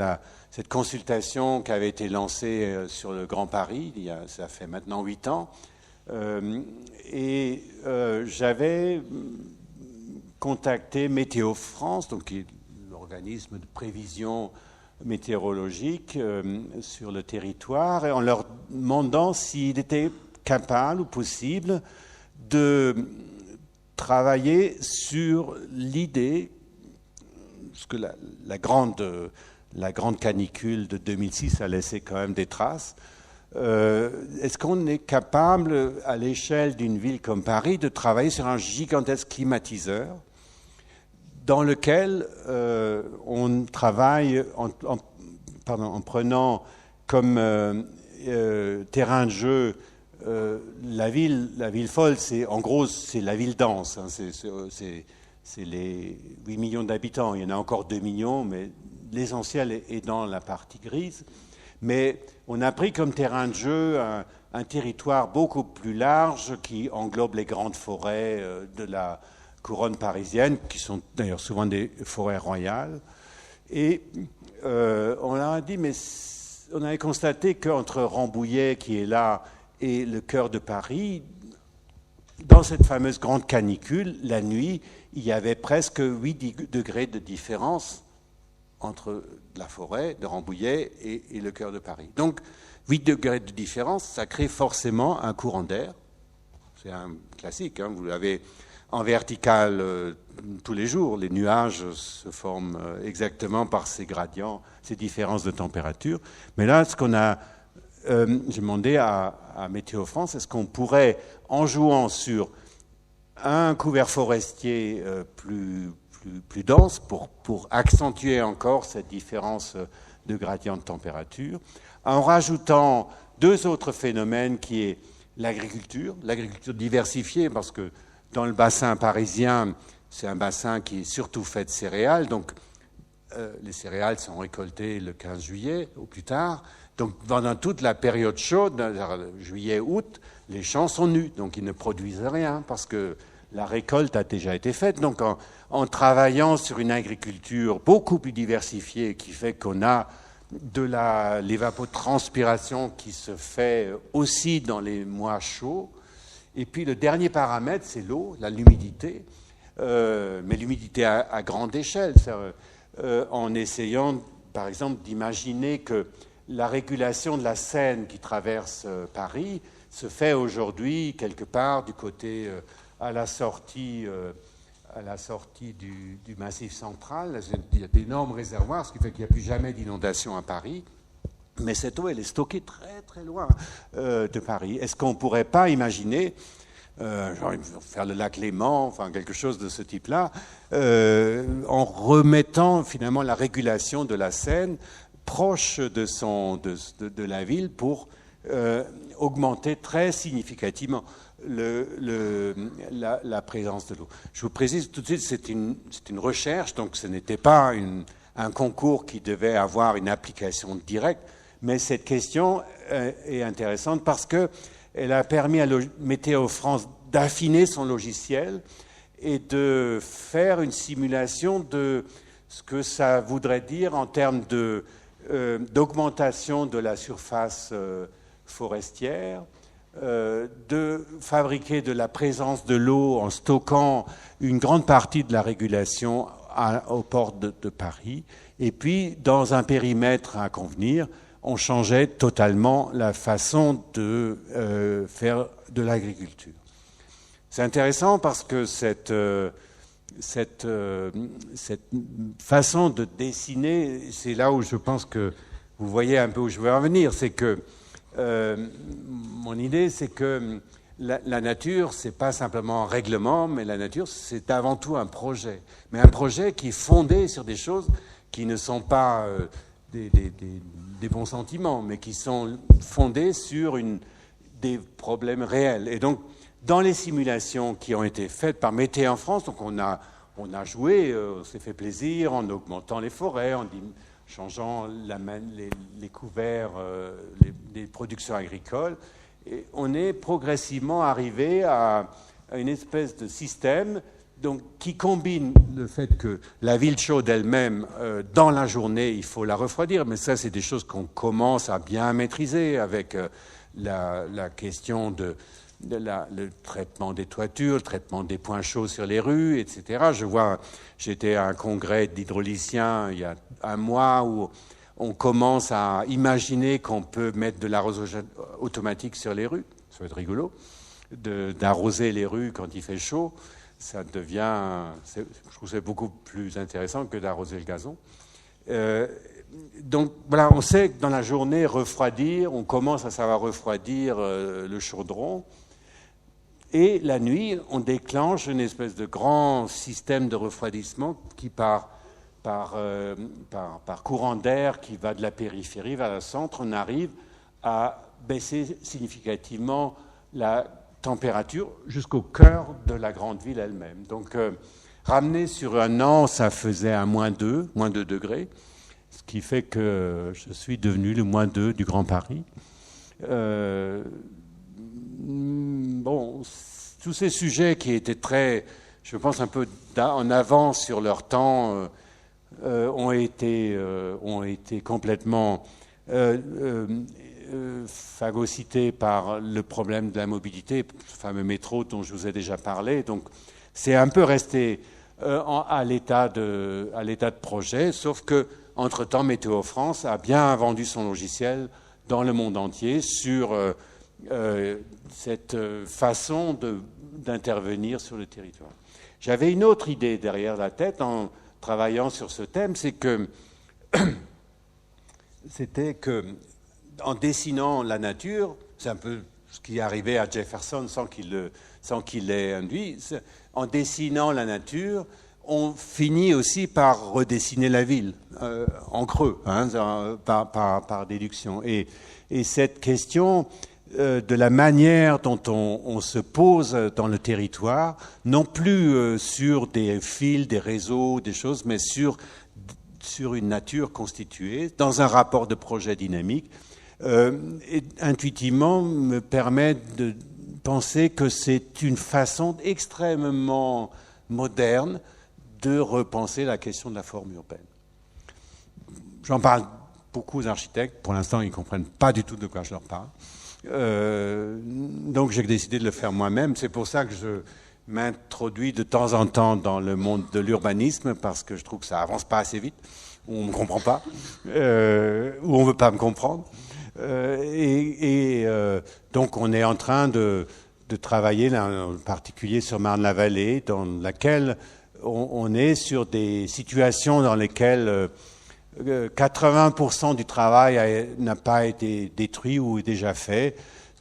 cette consultation qui avait été lancée sur le Grand Paris, ça fait maintenant 8 ans. J'avais contacté Météo France, donc qui est l'organisme de prévision météorologique sur le territoire, et en leur demandant s'il était capable ou possible de travailler sur l'idée, parce que la grande canicule de 2006 a laissé quand même des traces. Est-ce qu'on est capable, à l'échelle d'une ville comme Paris, de travailler sur un gigantesque climatiseur dans lequel on travaille en prenant comme terrain de jeu la ville folle, en gros, c'est la ville dense. Hein, c'est les 8 millions d'habitants. Il y en a encore 2 millions, mais l'essentiel est dans la partie grise. Mais on a pris comme terrain de jeu un territoire beaucoup plus large qui englobe les grandes forêts de la couronne parisienne, qui sont d'ailleurs souvent des forêts royales. Et on a dit, mais on avait constaté qu'entre Rambouillet, qui est là, et le cœur de Paris, dans cette fameuse grande canicule, la nuit, il y avait presque 8 degrés de différence entre la forêt de Rambouillet et le cœur de Paris. Donc, 8 degrés de différence, ça crée forcément un courant d'air. C'est un classique, hein, vous l'avez en vertical tous les jours. Les nuages se forment exactement par ces gradients, ces différences de température. Mais là, j'ai demandé à Météo France, est-ce qu'on pourrait, en jouant sur un couvert forestier plus dense pour accentuer encore cette différence de gradient de température, en rajoutant 2 autres phénomènes qui est l'agriculture diversifiée, parce que dans le bassin parisien, c'est un bassin qui est surtout fait de céréales, donc les céréales sont récoltées le 15 juillet au plus tard. Donc pendant toute la période chaude, juillet-août, les champs sont nus, donc ils ne produisent rien parce que la récolte a déjà été faite. Donc en travaillant sur une agriculture beaucoup plus diversifiée qui fait qu'on a de l'évapotranspiration qui se fait aussi dans les mois chauds. Et puis le dernier paramètre, c'est l'eau, l'humidité, mais l'humidité à grande échelle, en essayant par exemple d'imaginer que la régulation de la Seine qui traverse Paris se fait aujourd'hui quelque part du côté à la sortie du Massif central. Il y a d'énormes réservoirs, ce qui fait qu'il n'y a plus jamais d'inondation à Paris. Mais cette eau, elle est stockée très très loin de Paris. Est-ce qu'on ne pourrait pas imaginer, faire le lac Léman, enfin quelque chose de ce type-là, en remettant finalement la régulation de la Seine proche de la ville pour augmenter très significativement la présence de l'eau. Je vous précise tout de suite, c'est une recherche, donc ce n'était pas un concours qui devait avoir une application directe, mais cette question est intéressante parce qu'elle a permis à Météo France d'affiner son logiciel et de faire une simulation de ce que ça voudrait dire en termes d'augmentation de la surface forestière, de fabriquer de la présence de l'eau en stockant une grande partie de la régulation au port de Paris, et puis dans un périmètre à convenir, on changeait totalement la façon de faire de l'agriculture. C'est intéressant parce que cette façon de dessiner, c'est là où je pense que vous voyez un peu où je veux en venir, c'est que mon idée, c'est que la nature, c'est pas simplement un règlement, mais la nature, c'est avant tout un projet. Mais un projet qui est fondé sur des choses qui ne sont pas des bons sentiments, mais qui sont fondés sur des problèmes réels. Et donc, dans les simulations qui ont été faites par Météo en France, donc on a joué, on s'est fait plaisir en augmentant les forêts, en changeant les couverts des productions agricoles. Et on est progressivement arrivé à une espèce de système donc, qui combine le fait que la ville chaude elle-même, dans la journée, il faut la refroidir, mais ça, c'est des choses qu'on commence à bien maîtriser avec la question le traitement des toitures, le traitement des points chauds sur les rues, etc. J'étais à un congrès d'hydrauliciens il y a un mois où on commence à imaginer qu'on peut mettre de l'arrosage automatique sur les rues. Ça va être rigolo d'arroser les rues quand il fait chaud. Ça devient, je trouve que c'est beaucoup plus intéressant que d'arroser le gazon. Donc voilà, on sait que dans la journée, refroidir, on commence à savoir refroidir le chaudron. Et la nuit, on déclenche une espèce de grand système de refroidissement qui par courant d'air qui va de la périphérie vers le centre, on arrive à baisser significativement la température jusqu'au cœur de la grande ville elle-même. Donc, ramené sur un an, ça faisait un -2 degrés, ce qui fait que je suis devenu le -2 du Grand Paris. Bon, tous ces sujets qui étaient très, je pense, un peu en avance sur leur temps, ont été complètement phagocytés par le problème de la mobilité, ce fameux métro dont je vous ai déjà parlé. Donc, c'est un peu resté à l'état de projet, sauf que entre-temps, Météo France a bien vendu son logiciel dans le monde entier sur cette façon d'intervenir sur le territoire. J'avais une autre idée derrière la tête en travaillant sur ce thème, c'était que en dessinant la nature, c'est un peu ce qui est arrivé à Jefferson sans qu'il l'ait induit, en dessinant la nature, on finit aussi par redessiner la ville, en creux, par déduction. Et cette question de la manière dont on se pose dans le territoire, non plus sur des fils, des réseaux, des choses, mais sur une nature constituée, dans un rapport de projet dynamique, et intuitivement me permet de penser que c'est une façon extrêmement moderne de repenser la question de la forme urbaine. J'en parle beaucoup aux architectes. Pour l'instant, ils ne comprennent pas du tout de quoi je leur parle. Donc, j'ai décidé de le faire moi-même. C'est pour ça que je m'introduis de temps en temps dans le monde de l'urbanisme, parce que je trouve que ça avance pas assez vite, ou on ne me comprend pas, ou on ne veut pas me comprendre. Donc, on est en train de travailler, là, en particulier sur Marne-la-Vallée, dans laquelle on est sur des situations dans lesquelles 80% du travail n'a pas été détruit ou est déjà fait,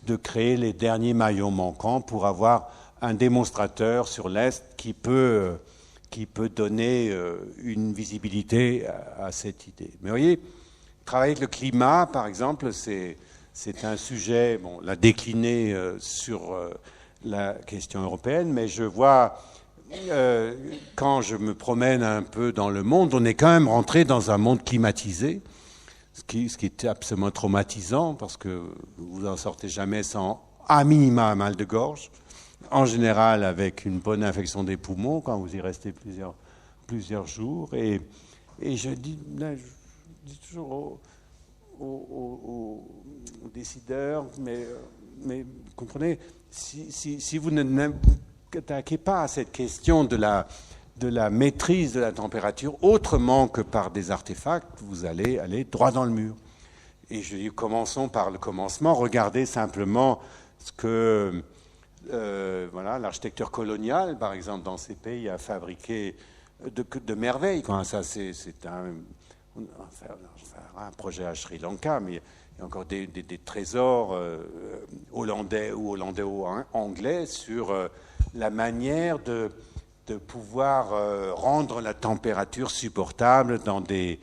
de créer les derniers maillons manquants pour avoir un démonstrateur sur l'Est qui peut donner une visibilité à cette idée. Mais vous voyez, travailler avec le climat, par exemple, c'est un sujet, bon, l'a décliné sur la question européenne, mais je vois, quand je me promène un peu dans le monde, on est quand même rentré dans un monde climatisé, ce qui est absolument traumatisant, parce que vous n'en sortez jamais sans, à minima, un mal de gorge, en général avec une bonne infection des poumons, quand vous y restez plusieurs jours. Et je dis toujours aux décideurs, mais comprenez, si vous n'attaquez pas à cette question de la maîtrise de la température autrement que par des artefacts, vous allez aller droit dans le mur. Et je dis, commençons par le commencement, regardez simplement ce que l'architecture coloniale, par exemple, dans ces pays, a fabriqué de merveilles. Ça, c'est un projet à Sri Lanka, mais il y a encore des trésors hollandais ou anglais sur la manière de pouvoir rendre la température supportable dans des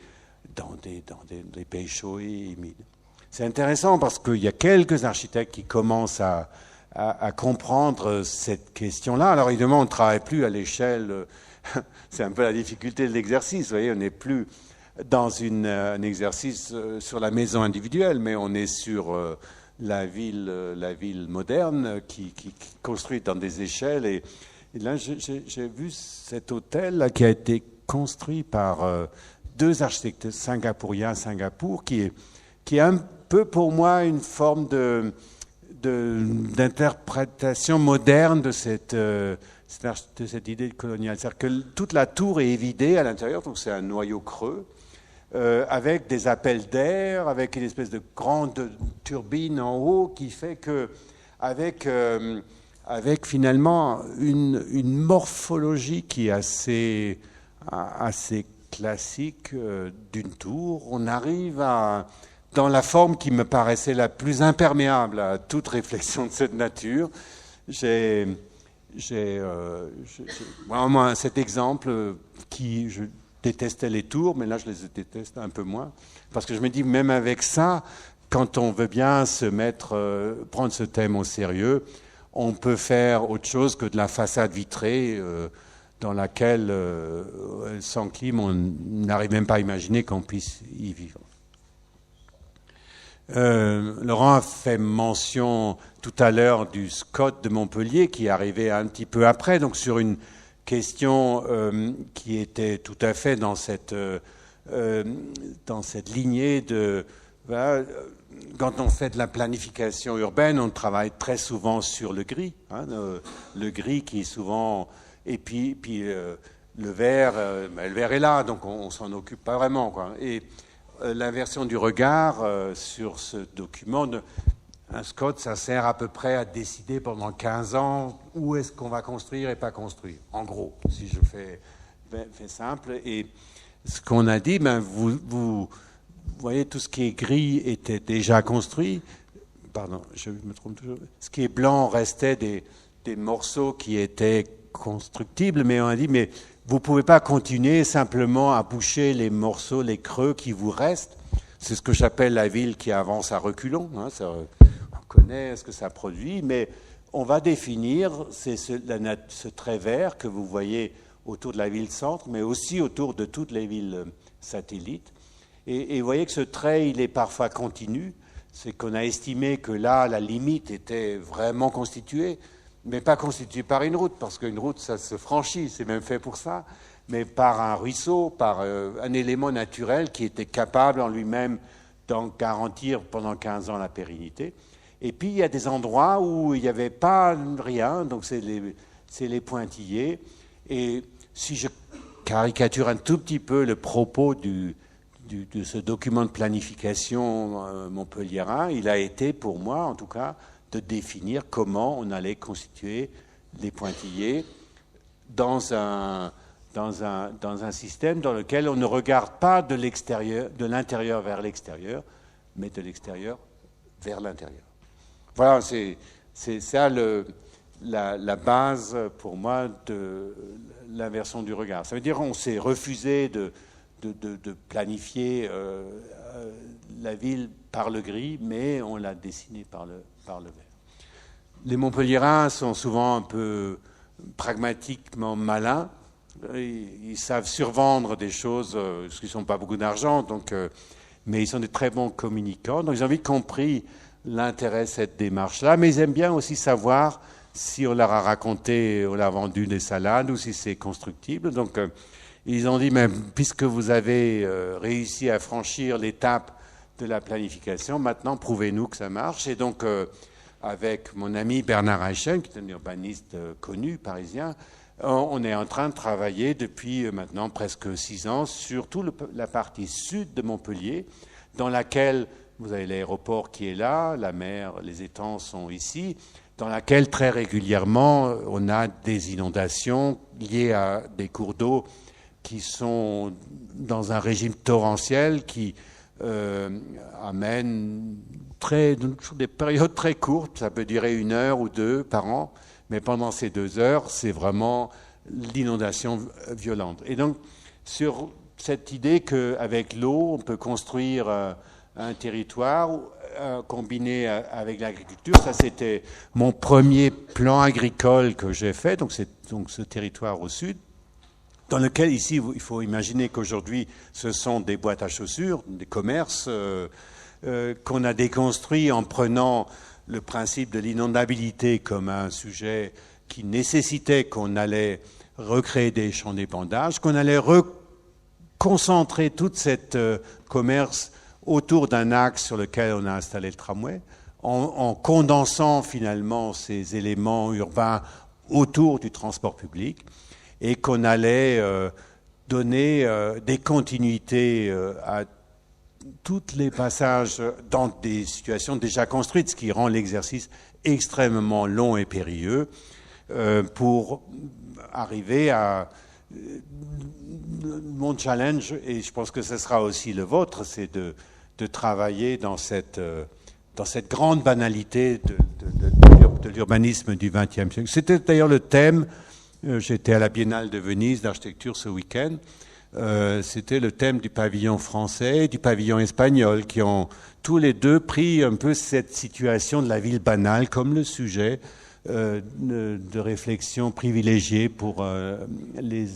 pays chauds et humides. C'est intéressant parce qu'il y a quelques architectes qui commencent à à comprendre cette question-là. Alors évidemment, on ne travaille plus à l'échelle, c'est un peu la difficulté de l'exercice, vous voyez, on n'est plus dans un exercice sur la maison individuelle, mais on est sur la ville moderne qui construite dans des échelles. Et là, j'ai vu cet hôtel là, qui a été construit par deux architectes singapouriens à Singapour, qui est un peu pour moi une forme d'interprétation moderne de cette idée coloniale. C'est-à-dire que toute la tour est évidée à l'intérieur, donc c'est un noyau creux, avec des appels d'air, avec une espèce de grande turbine en haut qui fait que, avec finalement une morphologie qui est assez classique d'une tour, on arrive dans la forme qui me paraissait la plus imperméable à toute réflexion de cette nature. Moi, cet exemple je détestais les tours, mais là je les déteste un peu moins, parce que je me dis, même avec ça, quand on veut bien prendre ce thème au sérieux, on peut faire autre chose que de la façade vitrée dans laquelle, sans clim, on n'arrive même pas à imaginer qu'on puisse y vivre. Laurent a fait mention tout à l'heure du Scott de Montpellier qui est arrivé un petit peu après, donc sur une question qui était tout à fait dans cette lignée de... Voilà, quand on fait de la planification urbaine, on travaille très souvent sur le gris, le gris qui est souvent... Et puis le vert est là, donc on s'en occupe pas vraiment, quoi. Et l'inversion du regard sur ce document, un Scott, ça sert à peu près à décider pendant 15 ans où est-ce qu'on va construire et pas construire, en gros, si je fais simple. Et ce qu'on a dit, vous voyez, tout ce qui est gris était déjà construit. Pardon, je me trompe toujours. Ce qui est blanc restait des morceaux qui étaient constructibles, mais on a dit, mais vous ne pouvez pas continuer simplement à boucher les morceaux, les creux qui vous restent. C'est ce que j'appelle la ville qui avance à reculons. On connaît ce que ça produit, mais on va définir ce trait vert que vous voyez autour de la ville-centre, mais aussi autour de toutes les villes satellites. Et vous voyez que ce trait, il est parfois continu. C'est qu'on a estimé que là, la limite était vraiment constituée, mais pas constituée par une route, parce qu'une route, ça se franchit, c'est même fait pour ça, mais par un ruisseau, par un élément naturel qui était capable en lui-même d'en garantir pendant 15 ans la pérennité. Et puis, il y a des endroits où il n'y avait pas rien, donc c'est les pointillés. Et si je caricature un tout petit peu le propos de ce document de planification montpelliérain, il a été, pour moi en tout cas, de définir comment on allait constituer les pointillés dans un système dans lequel on ne regarde pas de l'intérieur vers l'extérieur, mais de l'extérieur vers l'intérieur. Voilà, c'est ça la base pour moi de l'inversion du regard. Ça veut dire qu'on s'est refusé de planifier la ville par le gris, mais on l'a dessinée par le vert. Les Montpelliérains sont souvent un peu pragmatiquement malins. Ils savent survendre des choses, parce qu'ils n'ont pas beaucoup d'argent, mais ils sont des très bons communicants. Donc ils ont vite compris l'intérêt de cette démarche-là, mais ils aiment bien aussi savoir si on leur a raconté, on leur a vendu des salades ou si c'est constructible. Donc ils ont dit, mais puisque vous avez réussi à franchir l'étape de la planification, maintenant prouvez-nous que ça marche. Et donc avec mon ami Bernard Reichen, qui est un urbaniste connu, parisien, on est en train de travailler depuis maintenant presque 6 ans sur toute la partie sud de Montpellier, dans laquelle vous avez l'aéroport qui est là, la mer, les étangs sont ici, dans laquelle très régulièrement on a des inondations liées à des cours d'eau qui sont dans un régime torrentiel qui amène des périodes très courtes, ça peut durer 1 heure ou 2 par an, mais pendant ces 2 heures, c'est vraiment l'inondation violente. Et donc, sur cette idée qu'avec l'eau, on peut construire un territoire combiné avec l'agriculture. Ça, c'était mon premier plan agricole que j'ai fait, donc c'est donc ce territoire au sud, dans lequel ici, il faut imaginer qu'aujourd'hui, ce sont des boîtes à chaussures, des commerces qu'on a déconstruits en prenant le principe de l'inondabilité comme un sujet qui nécessitait qu'on allait recréer des champs d'épandage, qu'on allait reconcentrer tout cet commerce autour d'un axe sur lequel on a installé le tramway, en condensant finalement ces éléments urbains autour du transport public, et qu'on allait donner des continuités à tous les passages dans des situations déjà construites, ce qui rend l'exercice extrêmement long et périlleux, pour arriver à... Mon challenge, et je pense que ce sera aussi le vôtre, c'est de travailler dans cette grande banalité de l'urbanisme du XXe siècle. C'était d'ailleurs le thème, j'étais à la Biennale de Venise d'architecture ce week-end, c'était le thème du pavillon français et du pavillon espagnol, qui ont tous les deux pris un peu cette situation de la ville banale comme le sujet de réflexion privilégiée pour les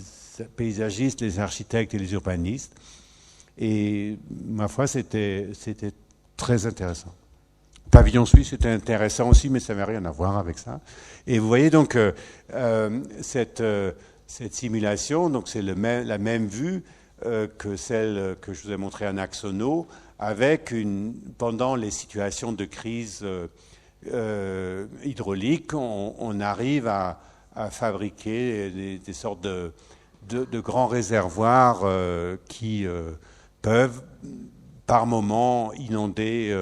paysagistes, les architectes et les urbanistes. Et ma foi, c'était très intéressant. Pavillon suisse, c'était intéressant aussi, mais ça n'avait rien à voir avec ça. Et vous voyez donc cette simulation, donc c'est la même vue que celle que je vous ai montrée en Axono, avec pendant les situations de crise hydraulique, on arrive à fabriquer des sortes de grands réservoirs qui peuvent par moment inonder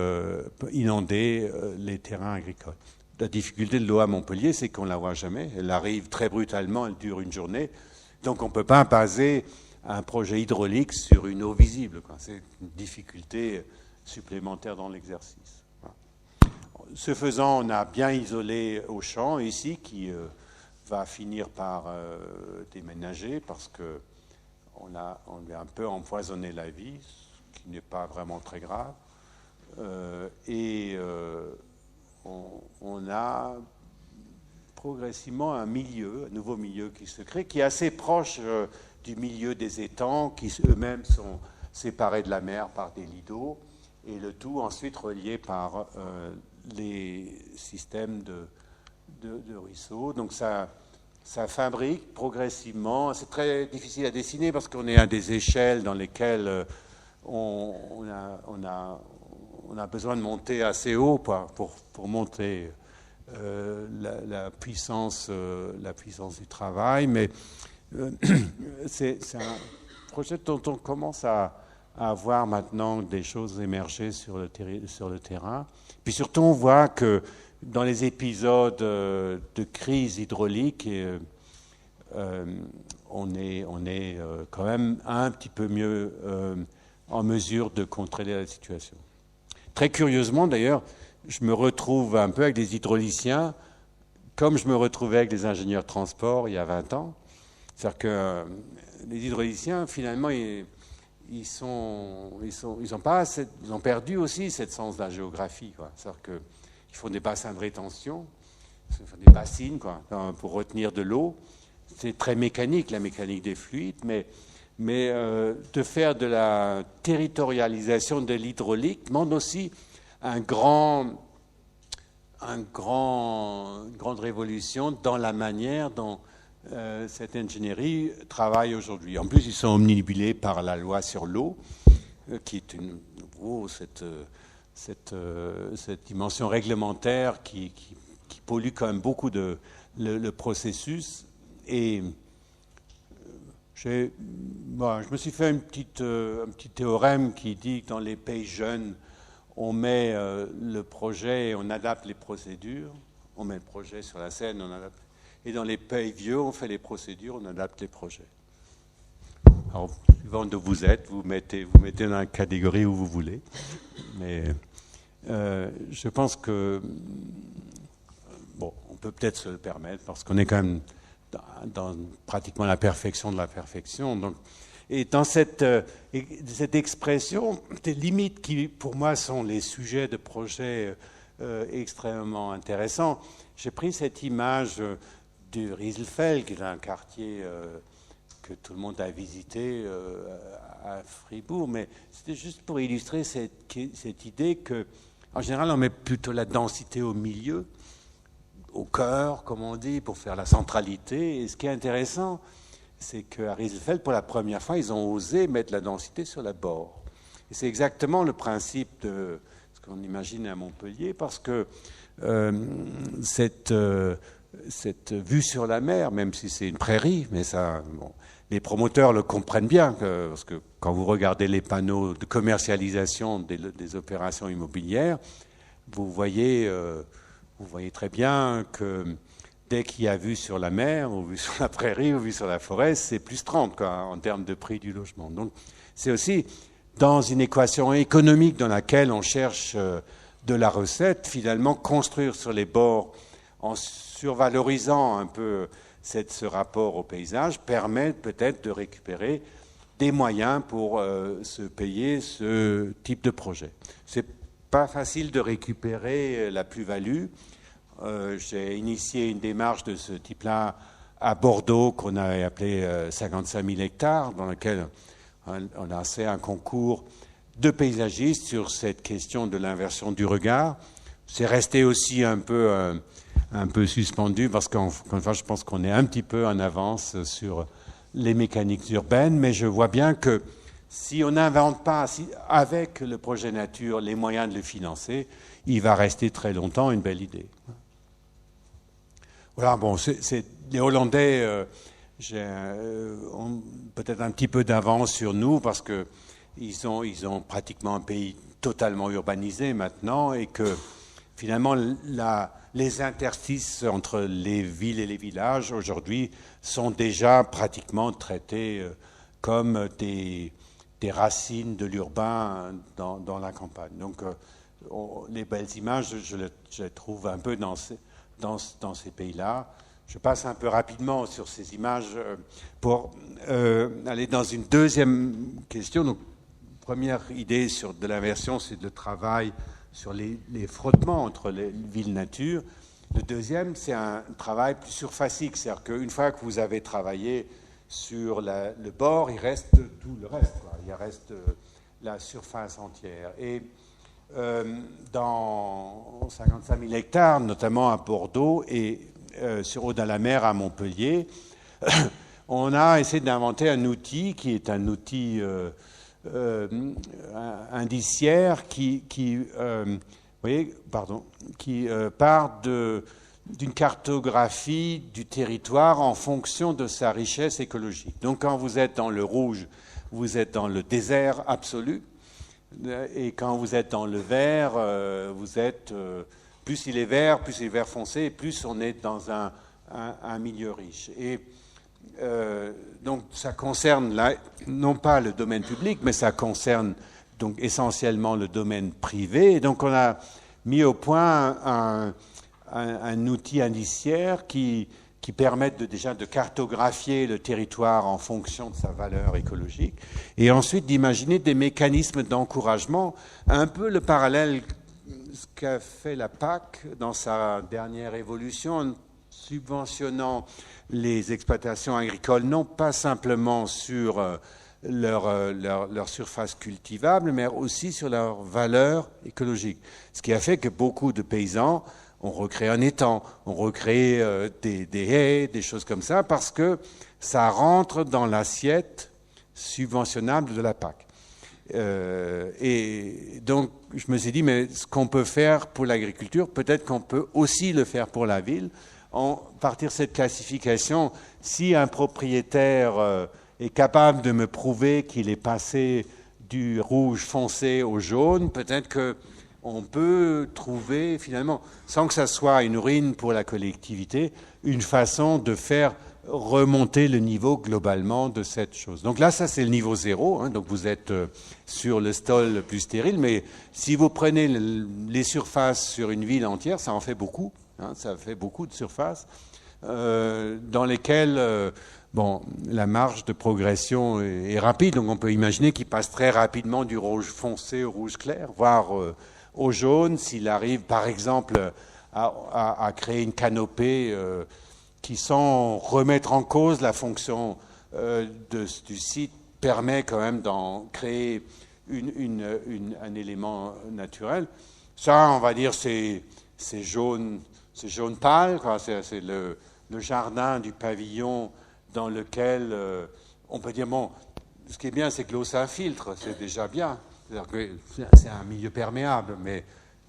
les terrains agricoles. La difficulté de l'eau à Montpellier, c'est qu'on ne la voit jamais. Elle arrive très brutalement, elle dure une journée. Donc on ne peut pas baser un projet hydraulique sur une eau visible, quoi. C'est une difficulté supplémentaire dans l'exercice. Voilà. Ce faisant, on a bien isolé Auchan ici, qui va finir par déménager parce qu'on lui a un peu empoisonné la vie, ce qui n'est pas vraiment très grave. On a progressivement un nouveau milieu qui se crée, qui est assez proche du milieu des étangs, qui eux-mêmes sont séparés de la mer par des lits d'eau, et le tout ensuite relié par les systèmes de ruisseaux. Donc ça fabrique progressivement. C'est très difficile à dessiner parce qu'on est à des échelles dans lesquelles on a besoin de monter assez haut pour monter la puissance du travail, mais c'est un projet dont on commence à voir maintenant des choses émerger sur le terrain. Puis surtout, on voit que dans les épisodes de crise hydraulique, on est quand même un petit peu mieux en mesure de contrôler la situation. Très curieusement, d'ailleurs, je me retrouve un peu avec des hydrauliciens, comme je me retrouvais avec des ingénieurs de transport il y a 20 ans. C'est-à-dire que les hydrauliciens, finalement, ils ont perdu aussi cette sens de la géographie, quoi. C'est-à-dire qu'ils font des bassins de rétention, des bassines, quoi, pour retenir de l'eau. C'est très mécanique, la mécanique des fluides, mais de faire de la territorialisation de l'hydraulique demande aussi une grande révolution dans la manière dont cette ingénierie travaille aujourd'hui. En plus, ils sont omnibulés par la loi sur l'eau, qui est cette dimension réglementaire qui pollue quand même beaucoup le processus. Et je me suis fait un petit théorème qui dit que dans les pays jeunes, on met le projet et on adapte les procédures. On met le projet sur la scène, on adapte. Et dans les pays vieux, on fait les procédures, on adapte les projets. Alors, suivant d'où vous êtes, vous mettez dans la catégorie où vous voulez. Mais je pense que, on peut peut-être se le permettre parce qu'on est quand même dans pratiquement la perfection de la perfection. Donc, Et dans cette expression, des limites qui, pour moi, sont les sujets de projets extrêmement intéressants, j'ai pris cette image du Rieselfeld, qui est un quartier que tout le monde a visité à Fribourg, mais c'était juste pour illustrer cette idée que, en général, on met plutôt la densité au milieu, au cœur, comme on dit, pour faire la centralité. Et ce qui est intéressant, c'est qu'à Rieselfeld, pour la première fois, ils ont osé mettre la densité sur la bord. Et c'est exactement le principe de ce qu'on imagine à Montpellier, parce que cette vue sur la mer, même si c'est une prairie, mais ça, bon, les promoteurs le comprennent bien, parce que quand vous regardez les panneaux de commercialisation des opérations immobilières, vous voyez très bien que dès qu'il y a vue sur la mer, ou vue sur la prairie, ou vue sur la forêt, c'est plus 30 quoi, en termes de prix du logement. Donc c'est aussi dans une équation économique dans laquelle on cherche de la recette, finalement construire sur les bords en survalorisant un peu ce rapport au paysage, permet peut-être de récupérer des moyens pour se payer ce type de projet. C'est pas facile de récupérer la plus-value. J'ai initié une démarche de ce type-là à Bordeaux, qu'on a appelé 55 000 hectares, dans laquelle on a fait un concours de paysagistes sur cette question de l'inversion du regard. C'est resté aussi un peu suspendu, parce qu'enfin, je pense qu'on est un petit peu en avance sur les mécaniques urbaines, mais je vois bien que si on n'invente pas avec le projet nature les moyens de le financer, il va rester très longtemps une belle idée. Voilà, bon, les Hollandais ont peut-être un petit peu d'avance sur nous, parce qu'ils ont pratiquement un pays totalement urbanisé maintenant, et que finalement les interstices entre les villes et les villages aujourd'hui sont déjà pratiquement traités comme des racines de l'urbain dans la campagne. Donc les belles images, je les trouve un peu dans ces pays-là. Je passe un peu rapidement sur ces images pour aller dans une deuxième question. Donc, première idée de l'inversion, c'est le travail sur les frottements entre les villes-nature. Le deuxième, c'est un travail plus surfacique, c'est-à-dire qu'une fois que vous avez travaillé sur le bord, il reste tout le reste, quoi. Il reste la surface entière. Et dans 55 000 hectares, notamment à Bordeaux et sur Aude-à-la-Mer à Montpellier, on a essayé d'inventer un outil qui est un outil indiciaire qui part d'une cartographie du territoire en fonction de sa richesse écologique. Donc quand vous êtes dans le rouge, vous êtes dans le désert absolu, et quand vous êtes dans le vert, vous êtes plus il est vert foncé, plus on est dans un milieu riche. Et donc ça concerne là, non pas le domaine public, mais ça concerne donc essentiellement le domaine privé. Et donc on a mis au point un outil indiciaire qui permette déjà de cartographier le territoire en fonction de sa valeur écologique, et ensuite d'imaginer des mécanismes d'encouragement, un peu le parallèle ce qu'a fait la PAC dans sa dernière évolution, en subventionnant les exploitations agricoles, non pas simplement sur leur surface cultivable, mais aussi sur leur valeur écologique. Ce qui a fait que beaucoup de paysans ont recréé un étang, ont recréé des haies, des choses comme ça, parce que ça rentre dans l'assiette subventionnable de la PAC. Et donc, je me suis dit, mais ce qu'on peut faire pour l'agriculture, peut-être qu'on peut aussi le faire pour la ville. En partir de cette classification, si un propriétaire est capable de me prouver qu'il est passé du rouge foncé au jaune, peut-être qu'on peut trouver finalement, sans que ça soit une ruine pour la collectivité, une façon de faire remonter le niveau globalement de cette chose. Donc là, ça c'est le niveau 0, hein, donc vous êtes sur le stol le plus stérile, mais si vous prenez les surfaces sur une ville entière, ça en fait beaucoup, hein, ça fait beaucoup de surfaces, dans lesquelles bon, la marge de progression est rapide, donc on peut imaginer qu'il passe très rapidement du rouge foncé au rouge clair, voire au jaune, s'il arrive par exemple à créer une canopée qui, sans remettre en cause la fonction du site, permet quand même d'en créer un élément naturel. Ça, on va dire, c'est jaune pâle, quoi. C'est le jardin du pavillon dans lequel on peut dire, bon, ce qui est bien, c'est que l'eau s'infiltre, c'est déjà bien. C'est-à-dire que c'est un milieu perméable,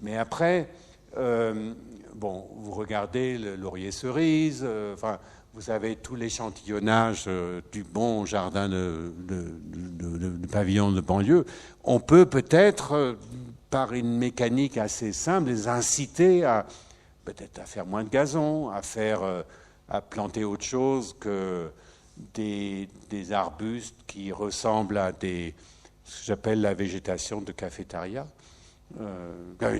mais après, bon, vous regardez le laurier cerise, enfin, vous avez tout l'échantillonnage du bon jardin de pavillon de banlieue. On peut peut-être, par une mécanique assez simple, les inciter peut-être à faire moins de gazon, à planter autre chose que des arbustes qui ressemblent à ce que j'appelle la végétation de cafétéria.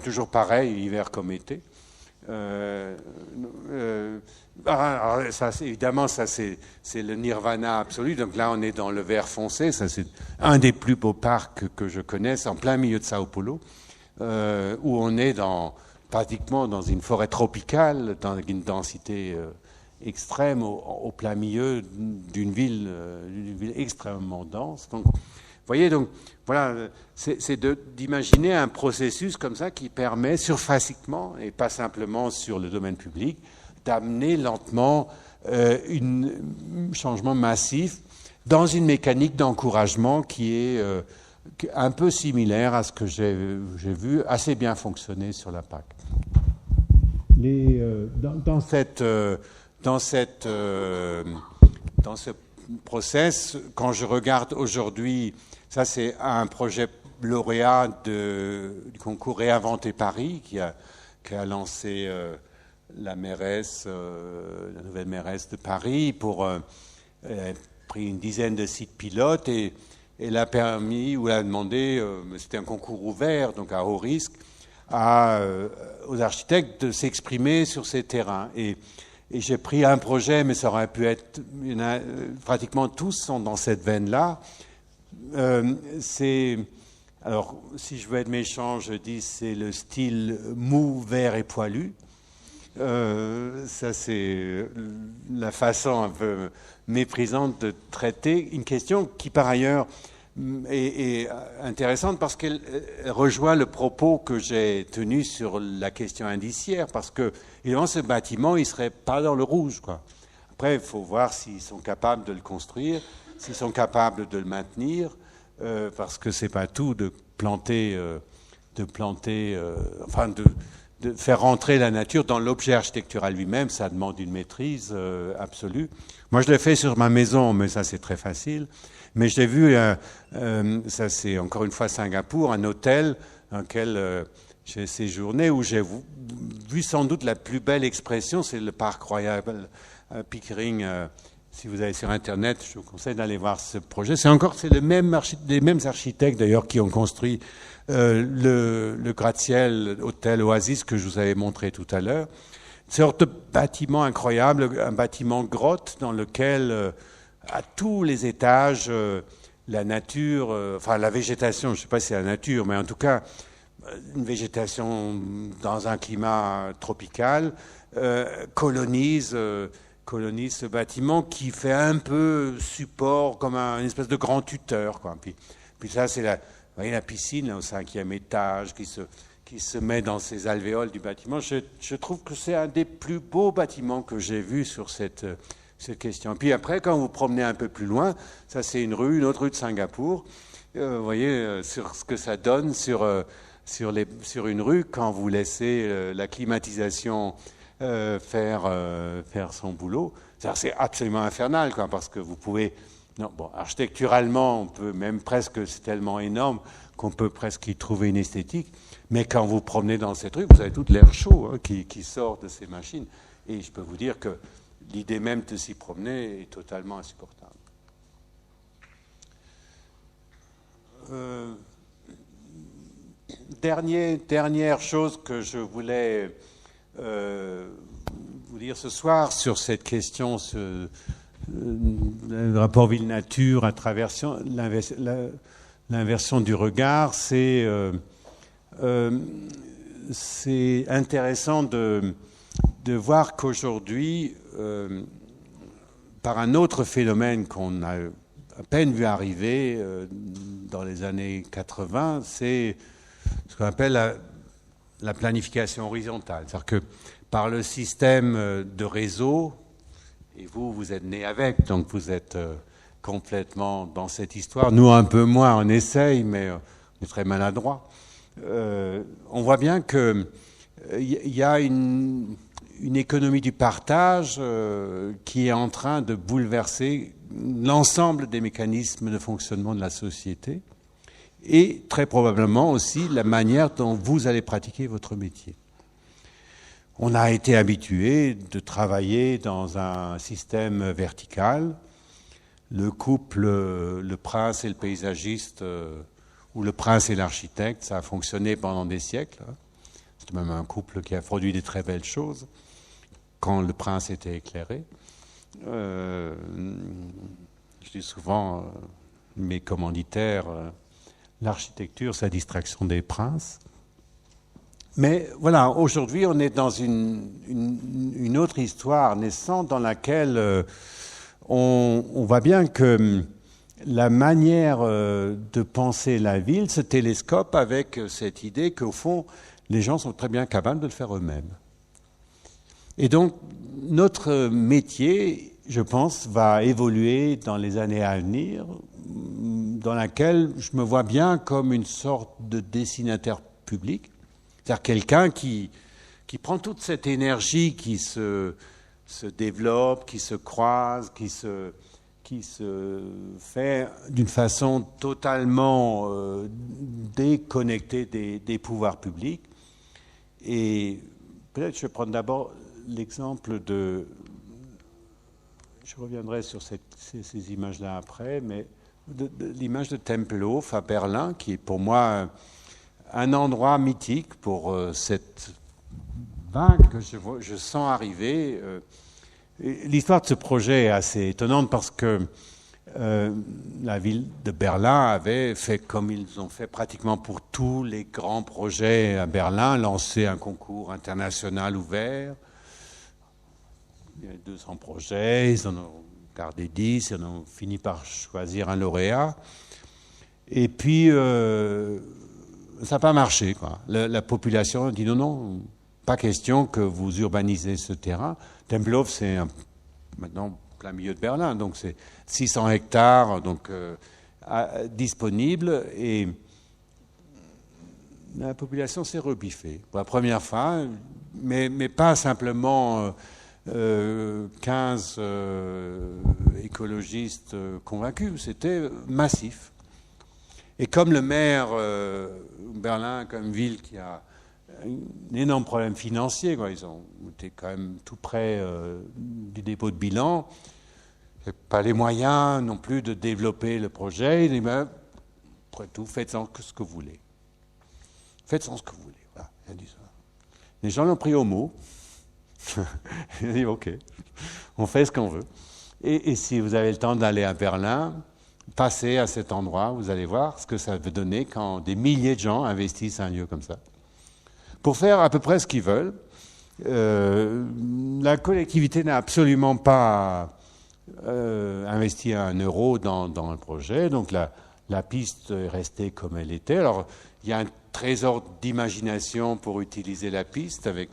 Toujours pareil, hiver comme été. Évidemment, ça c'est le nirvana absolu. Donc là, on est dans le vert foncé. Ça, c'est un des plus beaux parcs que je connaisse, en plein milieu de Sao Paulo, où on est pratiquement dans une forêt tropicale, dans une densité extrême, au plein milieu d'une ville extrêmement dense. Donc, vous voyez, donc voilà, c'est d'imaginer un processus comme ça qui permet surfaciquement, et pas simplement sur le domaine public, d'amener lentement un changement massif dans une mécanique d'encouragement qui est un peu similaire à ce que j'ai vu assez bien fonctionner sur la PAC. Dans ce process, quand je regarde aujourd'hui, ça c'est un projet lauréat du concours Réinventer Paris qui a lancé la mairesse, la nouvelle mairesse de Paris elle a pris une dizaine de sites pilotes et elle a permis ou elle a demandé, c'était un concours ouvert donc à haut risque, aux architectes de s'exprimer sur ces terrains. Et j'ai pris un projet, mais ça aurait pu être... pratiquement tous sont dans cette veine-là. Alors, si je veux être méchant, je dis c'est le style mou, vert et poilu. Ça, c'est la façon un peu méprisante de traiter une question qui, par ailleurs, est intéressante parce qu'elle rejoint le propos que j'ai tenu sur la question indiciaire, parce que, évidemment, ce bâtiment, il ne serait pas dans le rouge, quoi. Après, il faut voir s'ils sont capables de le construire, s'ils sont capables de le maintenir, parce que c'est pas tout de faire rentrer la nature dans l'objet architectural lui-même. Ça demande une maîtrise absolue. Moi, je l'ai fait sur ma maison, mais ça, c'est très facile. Mais j'ai vu, ça c'est encore une fois Singapour, un hôtel dans lequel j'ai séjourné, où j'ai vu sans doute la plus belle expression, c'est le parc Royal Pickering. Si vous allez sur Internet, je vous conseille d'aller voir ce projet. C'est les mêmes architectes d'ailleurs qui ont construit le gratte-ciel hôtel Oasis que je vous avais montré tout à l'heure. Une sorte de bâtiment incroyable, un bâtiment grotte dans lequel, à tous les étages, la nature, la végétation, je ne sais pas si c'est la nature, mais en tout cas, une végétation dans un climat tropical, colonise ce bâtiment qui fait un peu support comme une espèce de grand tuteur, quoi. Puis ça, c'est vous voyez la piscine là, au 5e étage qui se met dans ces alvéoles du bâtiment. Je trouve que c'est un des plus beaux bâtiments que j'ai vus sur cette question. Puis après, quand vous promenez un peu plus loin, ça c'est une autre rue de Singapour. Vous voyez sur ce que ça donne sur une rue quand vous laissez la climatisation faire son boulot. C'est absolument infernal, quoi, parce que vous pouvez... Non, bon, architecturalement, on peut même presque... C'est tellement énorme qu'on peut presque y trouver une esthétique. Mais quand vous promenez dans cette rue, vous avez tout l'air chaud qui sort de ces machines. Et je peux vous dire que l'idée même de s'y promener est totalement insupportable. Dernière chose que je voulais vous dire ce soir sur cette question le rapport ville-nature à travers l'inversion du regard, c'est intéressant de voir qu'aujourd'hui, par un autre phénomène qu'on a à peine vu arriver dans les années 80, c'est ce qu'on appelle la planification horizontale. C'est-à-dire que par le système de réseau, et vous êtes né avec, donc vous êtes complètement dans cette histoire. Nous, un peu moins, on essaye, mais on est très maladroit. On voit bien qu'il y a une économie du partage qui est en train de bouleverser l'ensemble des mécanismes de fonctionnement de la société et très probablement aussi la manière dont vous allez pratiquer votre métier. On a été habitué de travailler dans un système vertical. Le couple, le prince et le paysagiste, ou le prince et l'architecte, ça a fonctionné pendant des siècles. C'est même un couple qui a produit des très belles choses quand le prince était éclairé. Je dis souvent, mes commanditaires, l'architecture, c'est la distraction des princes. Mais voilà, aujourd'hui, on est dans une autre histoire naissante dans laquelle on voit bien que la manière de penser la ville se télescope avec cette idée qu'au fond, les gens sont très bien capables de le faire eux-mêmes. Et donc, notre métier, je pense, va évoluer dans les années à venir, dans laquelle je me vois bien comme une sorte de destinataire public, c'est-à-dire quelqu'un qui prend toute cette énergie qui se développe, qui se croise, qui se fait d'une façon totalement déconnectée des pouvoirs publics. Et peut-être je vais prendre d'abord l'exemple de... Je reviendrai sur ces images-là après, mais de l'image de Tempelhof à Berlin, qui est pour moi un endroit mythique pour cette vague que je sens arriver. L'histoire de ce projet est assez étonnante parce que la ville de Berlin avait fait comme ils ont fait pratiquement pour tous les grands projets à Berlin, lancé un concours international ouvert. Il y a 200 projets, ils en ont gardé 10, ils en ont fini par choisir un lauréat. Et puis, ça n'a pas marché, quoi. La population a dit non, pas question que vous urbanisez ce terrain. Tempelhof, c'est maintenant plein milieu de Berlin, donc c'est 600 hectares donc, disponibles, et la population s'est rebiffée pour la première fois, mais pas simplement 15 écologistes convaincus, c'était massif. Et comme le maire Berlin, comme ville qui a un énorme problème financier, quoi. Ils ont été quand même tout près du dépôt de bilan. Il n'y a pas les moyens non plus de développer le projet. Ils disent, ben, après tout, faites-en ce que vous voulez. Faites-en ce que vous voulez. Voilà, il a dit ça. Les gens l'ont pris au mot. Ils ont dit, OK, on fait ce qu'on veut. Et si vous avez le temps d'aller à Berlin, passez à cet endroit, vous allez voir ce que ça veut donner quand des milliers de gens investissent un lieu comme ça. Pour faire à peu près ce qu'ils veulent. La collectivité n'a absolument pas investi un euro dans le projet, donc la piste est restée comme elle était. Alors, il y a un trésor d'imagination pour utiliser la piste avec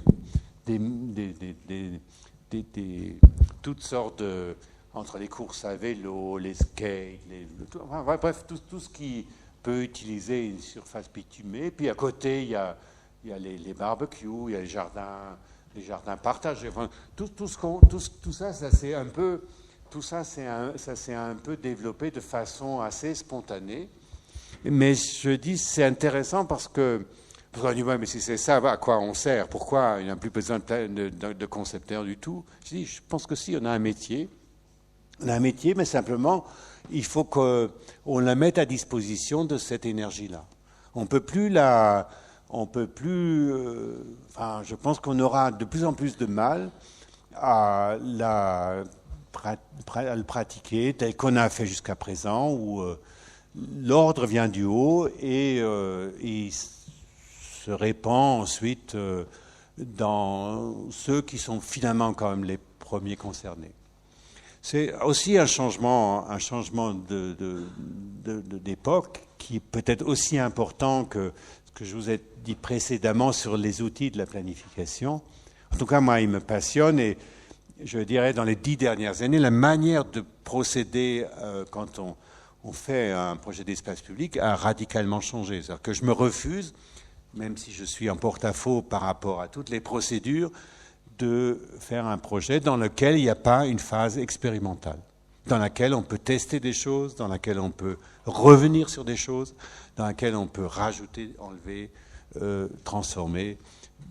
toutes sortes de... entre les courses à vélo, les skates, bref, tout ce qui peut utiliser une surface bitumée. Puis à côté, il y a les barbecues, il y a les jardins partagés. Enfin, tout ça s'est un peu, ça s'est un peu développé de façon assez spontanée. Mais je dis c'est intéressant parce qu'on dit ouais, mais si c'est ça, à quoi on sert? Pourquoi il n'y a plus besoin de concepteurs du tout? Je pense que si, on a un métier. On a un métier, mais simplement, il faut qu'on la mette à disposition de cette énergie-là. On peut plus je pense qu'on aura de plus en plus de mal à la à le pratiquer tel qu'on a fait jusqu'à présent, où l'ordre vient du haut et il se répand ensuite dans ceux qui sont finalement quand même les premiers concernés. C'est aussi un changement d'époque qui est peut-être aussi important que ce que je vous ai dit précédemment sur les outils de la planification. En tout cas, moi, il me passionne et je dirais dans les 10 dernières années, la manière de procéder quand on fait un projet d'espace public a radicalement changé. C'est-à-dire que je me refuse, même si je suis en porte-à-faux par rapport à toutes les procédures, de faire un projet dans lequel il n'y a pas une phase expérimentale, dans laquelle on peut tester des choses, dans laquelle on peut revenir sur des choses, dans laquelle on peut rajouter, enlever, transformer,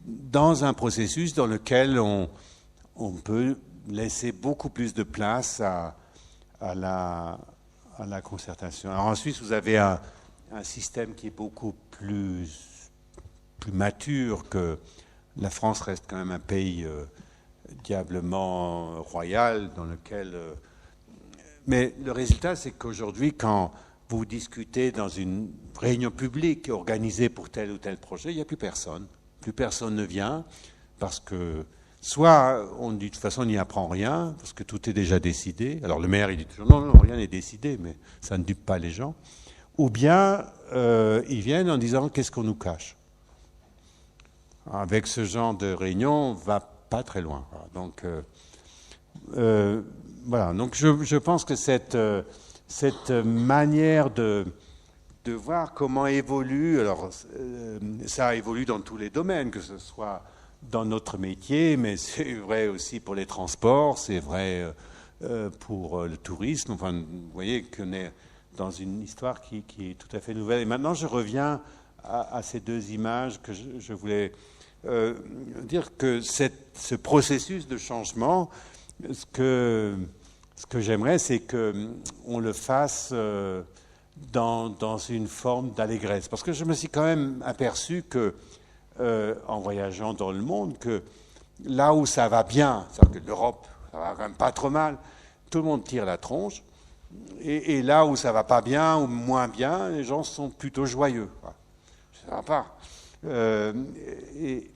dans un processus dans lequel on peut laisser beaucoup plus de place à la concertation. Alors ensuite, vous avez un système qui est beaucoup plus mature, que la France reste quand même un pays diablement royal dans lequel... mais le résultat, c'est qu'aujourd'hui, quand vous discutez dans une réunion publique organisée pour tel ou tel projet, il n'y a plus personne. Plus personne ne vient parce que soit on dit de toute façon on n'y apprend rien parce que tout est déjà décidé. Alors le maire il dit toujours non, rien n'est décidé, mais ça ne dupe pas les gens. Ou bien ils viennent en disant qu'est-ce qu'on nous cache. Avec ce genre de réunion, on ne va pas très loin. Donc voilà. Donc je pense que cette manière de voir comment évolue, alors ça évolue dans tous les domaines, que ce soit dans notre métier, mais c'est vrai aussi pour les transports, c'est vrai pour le tourisme. Enfin, vous voyez qu'on est dans une histoire qui est tout à fait nouvelle. Et maintenant, je reviens à ces deux images que je voulais dire que ce processus de changement, ce que j'aimerais, c'est qu'on le fasse dans une forme d'allégresse. Parce que je me suis quand même aperçu que, en voyageant dans le monde, que là où ça va bien, c'est-à-dire que l'Europe, ça va quand même pas trop mal, tout le monde tire la tronche. Et là où ça va pas bien ou moins bien, les gens sont plutôt joyeux. Ça va pas. Et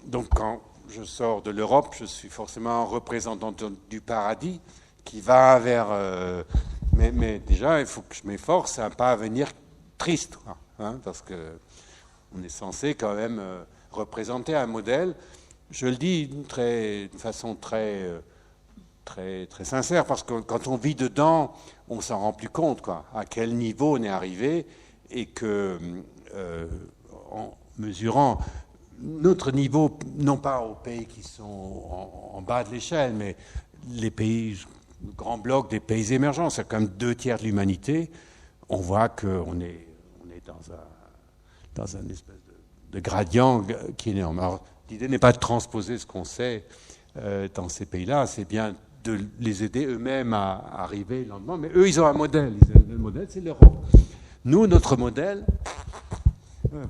donc quand je sors de l'Europe, je suis forcément représentant du paradis qui va vers... mais déjà, il faut que je m'efforce à ne pas venir triste, hein, parce qu'on est censé quand même représenter un modèle. Je le dis de façon très sincère, parce que quand on vit dedans, on s'en rend plus compte, quoi, à quel niveau on est arrivé, et que en mesurant notre niveau, non pas aux pays qui sont en bas de l'échelle, mais les pays, le grand bloc des pays émergents, c'est quand même 2/3 de l'humanité, on voit qu'on est dans un espèce de gradient qui est énorme. Alors, l'idée n'est pas de transposer ce qu'on sait dans ces pays-là, c'est bien de les aider eux-mêmes à arriver lentement, mais eux, ils ont un modèle. Le modèle, c'est l'Europe. Nous, notre modèle,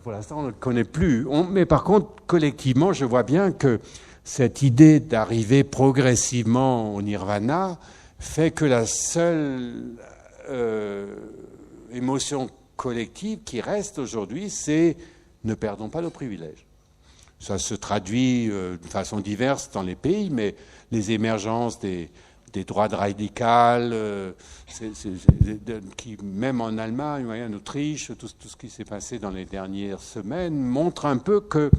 pour l'instant, on ne le connaît plus. Mais par contre, collectivement, je vois bien que cette idée d'arriver progressivement au nirvana fait que la seule émotion collective qui reste aujourd'hui, c'est ne perdons pas nos privilèges. Ça se traduit de façon diverse dans les pays, mais les émergences des droites radicales, qui, même en Allemagne, en Autriche, tout ce qui s'est passé dans les dernières semaines, montre un peu que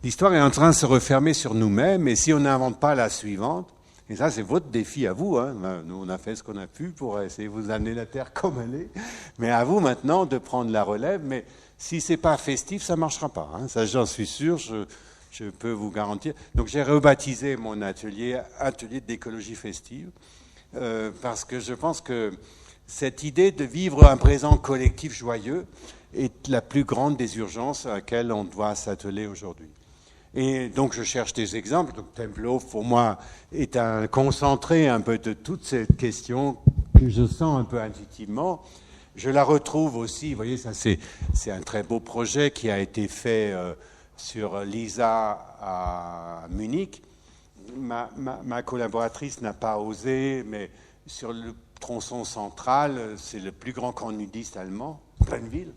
l'histoire est en train de se refermer sur nous-mêmes, et si on n'invente pas la suivante, et ça c'est votre défi à vous, hein. Nous on a fait ce qu'on a pu pour essayer de vous amener la Terre comme elle est, mais à vous maintenant de prendre la relève, mais si c'est pas festif, ça marchera pas, hein. Ça j'en suis sûr, je peux vous garantir. Donc j'ai rebaptisé mon atelier d'écologie festive, parce que je pense que cette idée de vivre un présent collectif joyeux est la plus grande des urgences à laquelle on doit s'atteler aujourd'hui. Et donc je cherche des exemples. Donc Tempelhof, pour moi, est un concentré un peu de toute cette question que je sens un peu intuitivement. Je la retrouve aussi, vous voyez, ça c'est un très beau projet qui a été fait sur l'ISA à Munich, ma collaboratrice n'a pas osé, mais sur le tronçon central, c'est le plus grand camp nudiste allemand, pleine ville.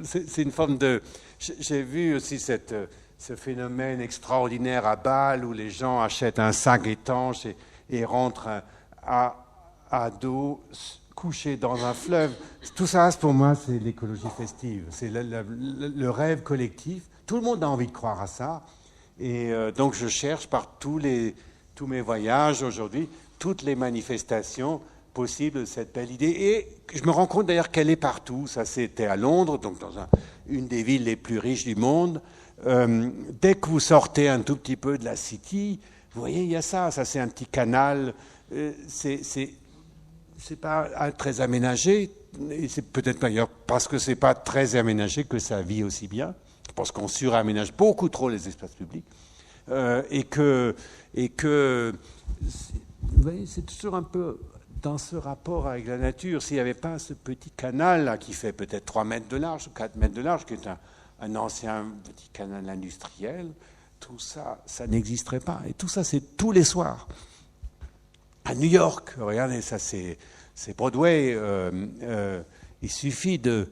C'est une forme de... J'ai vu aussi ce phénomène extraordinaire à Bâle où les gens achètent un sac étanche et rentrent à dos couchés dans un fleuve. Tout ça, pour moi, c'est l'écologie festive. C'est le rêve collectif. Tout le monde a envie de croire à ça. Et donc, je cherche par tous mes voyages aujourd'hui, toutes les manifestations possibles de cette belle idée. Et je me rends compte d'ailleurs qu'elle est partout. Ça, c'était à Londres, donc dans une des villes les plus riches du monde. Dès que vous sortez un tout petit peu de la City, vous voyez, il y a ça. Ça, c'est un petit canal. C'est pas très aménagé. Et c'est peut-être d'ailleurs parce que c'est pas très aménagé que ça vit aussi bien. Je pense qu'on suraménage beaucoup trop les espaces publics. Et que vous voyez, c'est toujours un peu dans ce rapport avec la nature. S'il n'y avait pas ce petit canal là, qui fait peut-être 3 mètres de large ou 4 mètres de large, qui est un ancien petit canal industriel, tout ça, ça n'existerait pas. Et tout ça, c'est tous les soirs. À New York, regardez, ça c'est Broadway. Il suffit de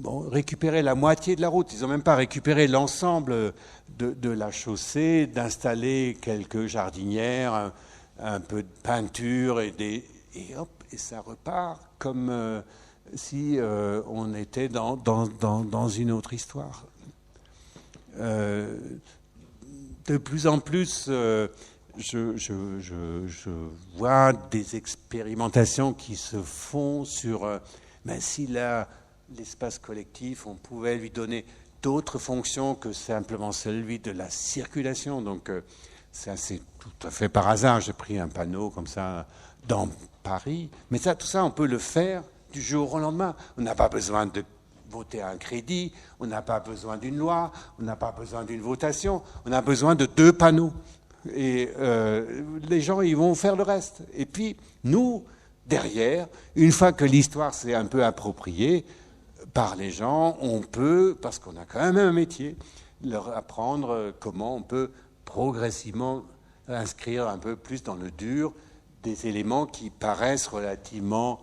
récupérer la moitié de la route. Ils n'ont même pas récupéré l'ensemble de la chaussée, d'installer quelques jardinières, un peu de peinture et hop, et ça repart comme si on était dans une autre histoire. De plus en plus, je vois des expérimentations qui se font sur si l'espace collectif, on pouvait lui donner d'autres fonctions que simplement celui de la circulation. Donc, c'est tout à fait par hasard. J'ai pris un panneau comme ça dans Paris. Mais tout ça, on peut le faire du jour au lendemain. On n'a pas besoin de voter un crédit, on n'a pas besoin d'une loi, on n'a pas besoin d'une votation, on a besoin de 2 panneaux. Et les gens, ils vont faire le reste. Et puis, nous, derrière, une fois que l'histoire s'est un peu appropriée par les gens, on peut, parce qu'on a quand même un métier, leur apprendre comment on peut progressivement inscrire un peu plus dans le dur des éléments qui paraissent relativement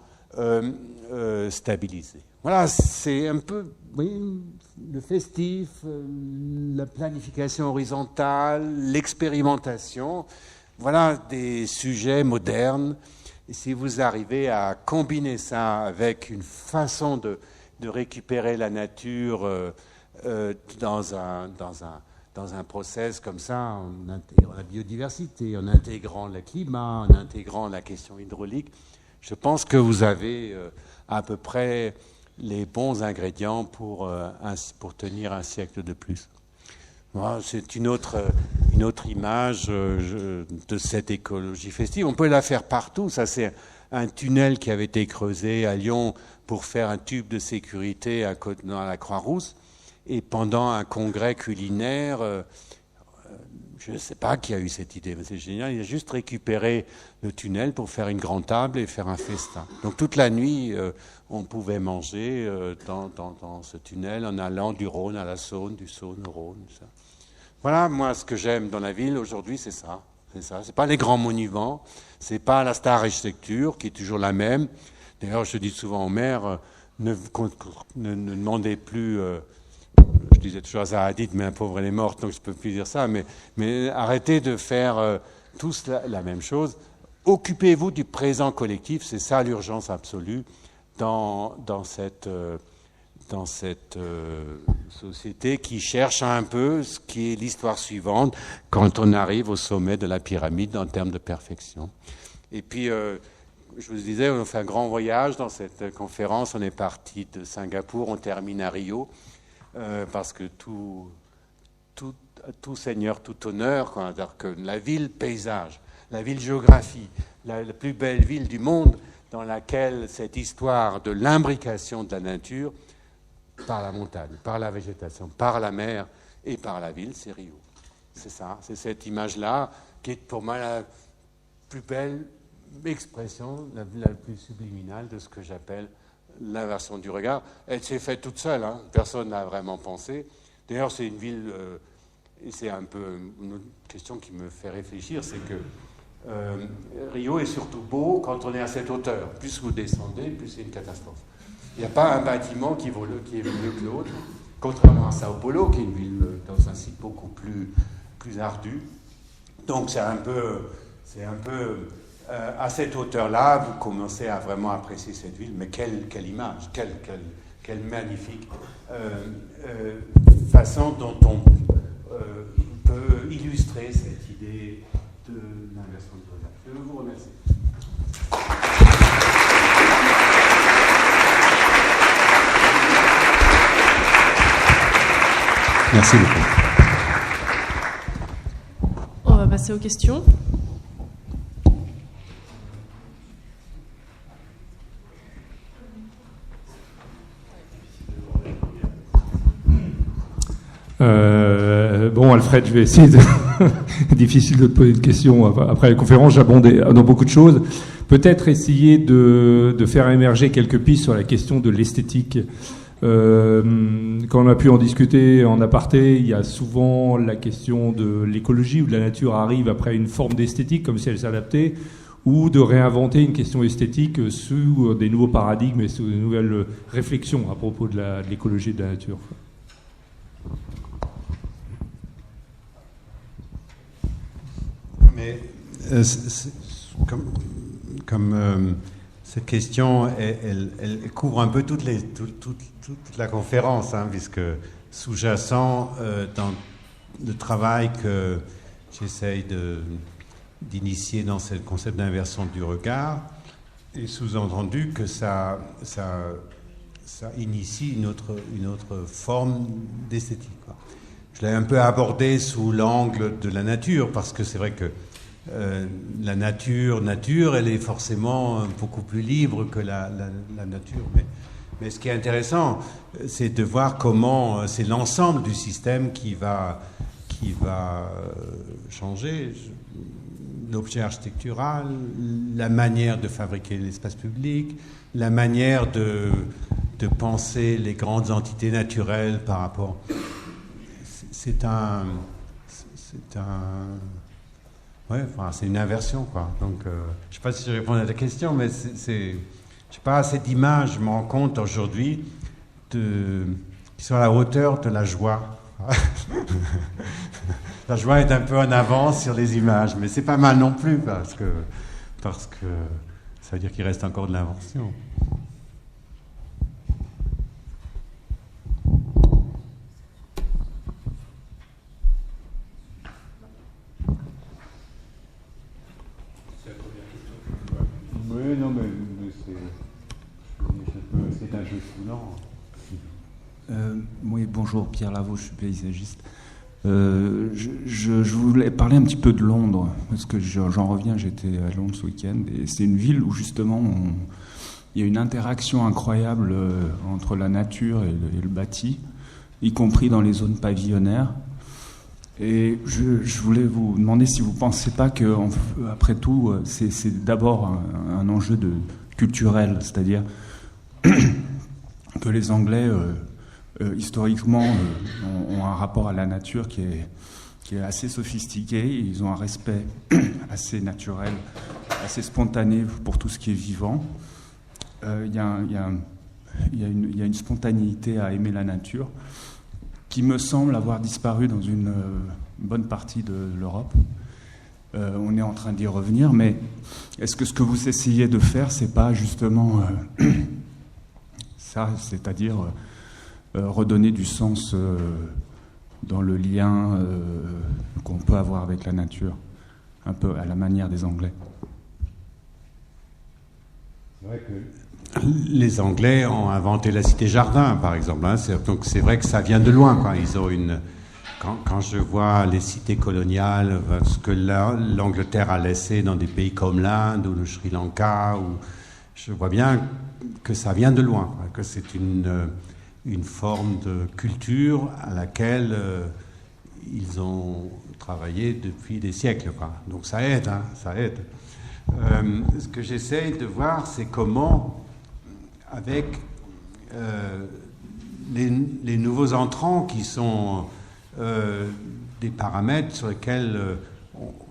stabilisés. Voilà, c'est un peu le festif, la planification horizontale, l'expérimentation. Voilà des sujets modernes. Et si vous arrivez à combiner ça avec une façon de récupérer la nature dans un process comme ça, en intégrant la biodiversité, en intégrant le climat, en intégrant la question hydraulique, je pense que vous avez à peu près les bons ingrédients pour tenir un siècle de plus. Voilà, c'est une autre image de cette écologie festive. On peut la faire partout. Ça, c'est un tunnel qui avait été creusé à Lyon pour faire un tube de sécurité dans la Croix-Rousse. Et pendant un congrès culinaire, je ne sais pas qui a eu cette idée, mais c'est génial. Il a juste récupéré le tunnel pour faire une grande table et faire un festin. Donc toute la nuit, on pouvait manger dans ce tunnel en allant du Rhône à la Saône, du Saône au Rhône. Ça. Voilà, moi, ce que j'aime dans la ville aujourd'hui, c'est ça. C'est pas les grands monuments, c'est pas la star architecture qui est toujours la même. D'ailleurs, je dis souvent au maire, ne demandez plus... je disais toujours à Zahadid, mais un pauvre, elle est morte, donc je ne peux plus dire ça, mais arrêtez de faire tous la même chose. Occupez-vous du présent collectif, c'est ça l'urgence absolue dans cette société qui cherche un peu ce qui est l'histoire suivante quand on arrive au sommet de la pyramide en termes de perfection. Et puis, je vous disais, on fait un grand voyage dans cette conférence. On est parti de Singapour, on termine à Rio, parce que tout seigneur, tout honneur, c'est-à-dire que la ville paysage, la ville géographie, la plus belle ville du monde dans laquelle cette histoire de l'imbrication de la nature par la montagne, par la végétation, par la mer et par la ville, c'est Rio. C'est ça, c'est cette image-là qui est pour moi la plus belle expression, la plus subliminale de ce que j'appelle l'inversion du regard. Elle s'est faite toute seule, hein. Personne n'a vraiment pensé. D'ailleurs, c'est une ville et c'est un peu une autre question qui me fait réfléchir, c'est que Rio est surtout beau quand on est à cette hauteur. Plus vous descendez, plus c'est une catastrophe. Il n'y a pas un bâtiment qui est mieux que l'autre, contrairement à Sao Paulo, qui est une ville dans un site beaucoup plus ardu. Donc c'est un peu à cette hauteur-là, vous commencez à vraiment apprécier cette ville. Mais quelle image, quelle magnifique façon dont on peut illustrer cette idée de l'inversion du regard. Je vous remercie. Merci beaucoup. On va passer aux questions. Bon, Alfred, je vais essayer de... Difficile de te poser une question. Après la conférence, j'abondais dans beaucoup de choses. Peut-être essayer de faire émerger quelques pistes sur la question de l'esthétique. Quand on a pu en discuter en aparté, il y a souvent la question de l'écologie, où la nature arrive après une forme d'esthétique, comme si elle s'adaptait, ou de réinventer une question esthétique sous des nouveaux paradigmes et sous de nouvelles réflexions à propos de l'écologie et de la nature. Mais comme cette question, elle couvre un peu toute la conférence, hein, puisque sous-jacent dans le travail que j'essaye d'initier dans ce concept d'inversion du regard, est sous-entendu que ça initie une autre forme d'esthétique, quoi. Je l'ai un peu abordé sous l'angle de la nature, parce que c'est vrai que la nature, elle est forcément beaucoup plus libre que la nature. Mais ce qui est intéressant, c'est de voir comment c'est l'ensemble du système qui va changer. L'objet architectural, la manière de fabriquer l'espace public, la manière de penser les grandes entités naturelles par rapport... C'est une inversion, quoi. Donc, je ne sais pas si je réponds à ta question, mais je n'ai pas assez d'images, je me rends compte aujourd'hui, qui sont à la hauteur de la joie. La joie est un peu en avance sur les images, mais c'est pas mal non plus, parce que ça veut dire qu'il reste encore de l'invention. Oui, non, mais c'est un jeu foulant. Oui, bonjour, Pierre Lavaux, je suis paysagiste. Je voulais parler un petit peu de Londres, parce que j'en reviens, j'étais à Londres ce week-end, et c'est une ville où justement il y a une interaction incroyable entre la nature et le bâti, y compris dans les zones pavillonnaires. Et je voulais vous demander si vous ne pensez pas que, après tout, c'est d'abord un enjeu culturel, c'est-à-dire que les Anglais, historiquement, ont un rapport à la nature qui est assez sophistiqué. Ils ont un respect assez naturel, assez spontané pour tout ce qui est vivant. Il y a une spontanéité à aimer la nature qui me semble avoir disparu dans une bonne partie de l'Europe. On est en train d'y revenir, mais est-ce que ce que vous essayez de faire, c'est pas justement ça, c'est-à-dire redonner du sens dans le lien qu'on peut avoir avec la nature, un peu à la manière des Anglais? C'est vrai que les Anglais ont inventé la cité-jardin, par exemple. Hein. Donc c'est vrai que ça vient de loin, quoi. Ils ont quand je vois les cités coloniales, ce que l'Angleterre a laissé dans des pays comme l'Inde ou le Sri Lanka, je vois bien que ça vient de loin, quoi, que c'est une forme de culture à laquelle ils ont travaillé depuis des siècles, quoi. Donc ça aide, hein, ça aide. Ce que j'essaye de voir, c'est comment, avec les nouveaux entrants qui sont des paramètres sur lesquels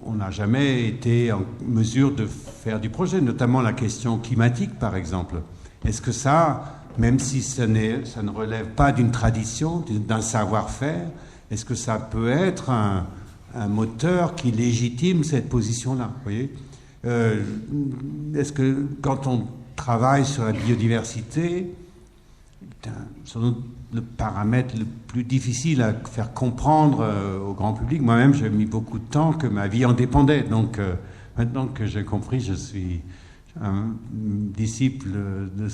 on n'a jamais été en mesure de faire du projet, notamment la question climatique, par exemple. Est-ce que ça, même si ça ne relève pas d'une tradition, d'un savoir-faire, est-ce que ça peut être un moteur qui légitime cette position-là, vous voyez ? Est-ce que quand on travaille sur la biodiversité, sans doute le paramètre le plus difficile à faire comprendre au grand public, moi-même j'ai mis beaucoup de temps, que ma vie en dépendait. Donc maintenant que j'ai compris, je suis un disciple de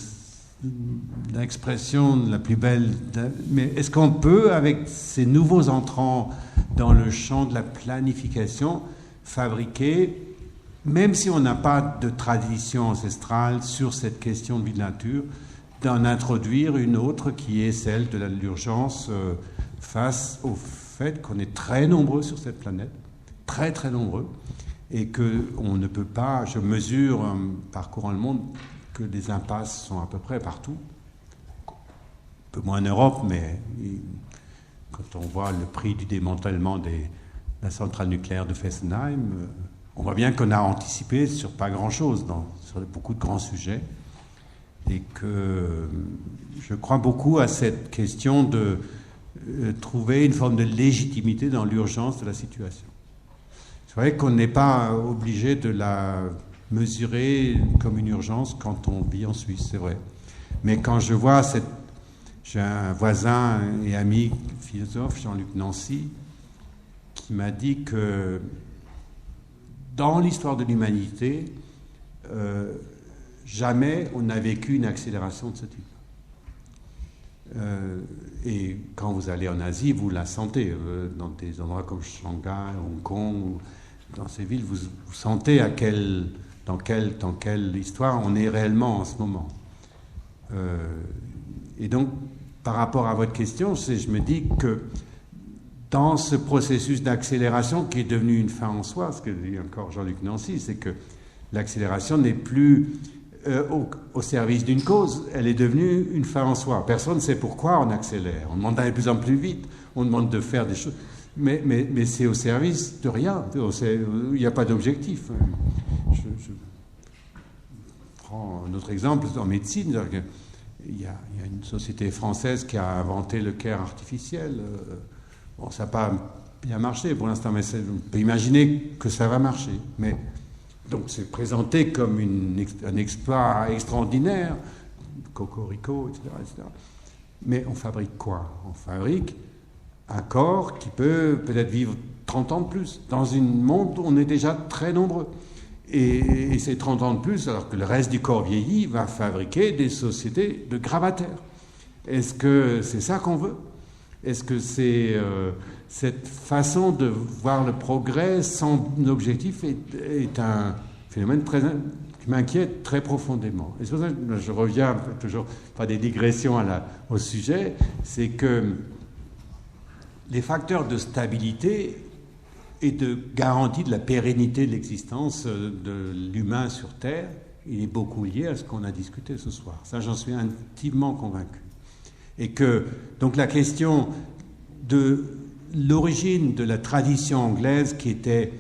l'expression la plus belle. Mais est-ce qu'on peut, avec ces nouveaux entrants dans le champ de la planification, fabriquer, même si on n'a pas de tradition ancestrale sur cette question de vie de nature, d'en introduire une autre qui est celle de l'urgence face au fait qu'on est très nombreux sur cette planète, très très nombreux, et qu'on ne peut pas, je mesure en parcourant le monde, que les impasses sont à peu près partout, un peu moins en Europe, mais quand on voit le prix du démantèlement de la centrale nucléaire de Fessenheim, on voit bien qu'on a anticipé sur pas grand-chose, sur beaucoup de grands sujets, et que je crois beaucoup à cette question de trouver une forme de légitimité dans l'urgence de la situation. C'est vrai qu'on n'est pas obligé de la mesurer comme une urgence quand on vit en Suisse, c'est vrai. Mais quand je vois j'ai un voisin et ami philosophe, Jean-Luc Nancy, qui m'a dit que dans l'histoire de l'humanité, jamais on n'a vécu une accélération de ce type. Et quand vous allez en Asie, vous la sentez. Dans des endroits comme Shanghai, Hong Kong, ou dans ces villes, vous sentez dans quelle histoire on est réellement en ce moment. Et donc, par rapport à votre question, je me dis que dans ce processus d'accélération qui est devenu une fin en soi, ce que dit encore Jean-Luc Nancy, c'est que l'accélération n'est plus au service d'une cause, elle est devenue une fin en soi. Personne ne sait pourquoi on accélère. On demande d'aller de plus en plus vite, on demande de faire des choses, mais c'est au service de rien. Il n'y a pas d'objectif. Je prends un autre exemple en médecine. Il y a une société française qui a inventé le cœur artificiel. Bon, ça n'a pas bien marché pour l'instant, mais on peut imaginer que ça va marcher. Donc c'est présenté comme un exploit extraordinaire, cocorico, etc., etc. Mais on fabrique quoi ? On fabrique un corps qui peut peut-être vivre 30 ans de plus, dans un monde où on est déjà très nombreux. Et ces 30 ans de plus, alors que le reste du corps vieillit, va fabriquer des sociétés de gravataires. Est-ce que c'est ça qu'on veut ? Est-ce que c'est cette façon de voir le progrès sans objectif est un phénomène qui m'inquiète très profondément. Et c'est pour ça que je reviens toujours par des digressions au sujet, c'est que les facteurs de stabilité et de garantie de la pérennité de l'existence de l'humain sur Terre, il est beaucoup lié à ce qu'on a discuté ce soir. Ça, j'en suis intimement convaincu. Et que, donc, la question de l'origine de la tradition anglaise qui était,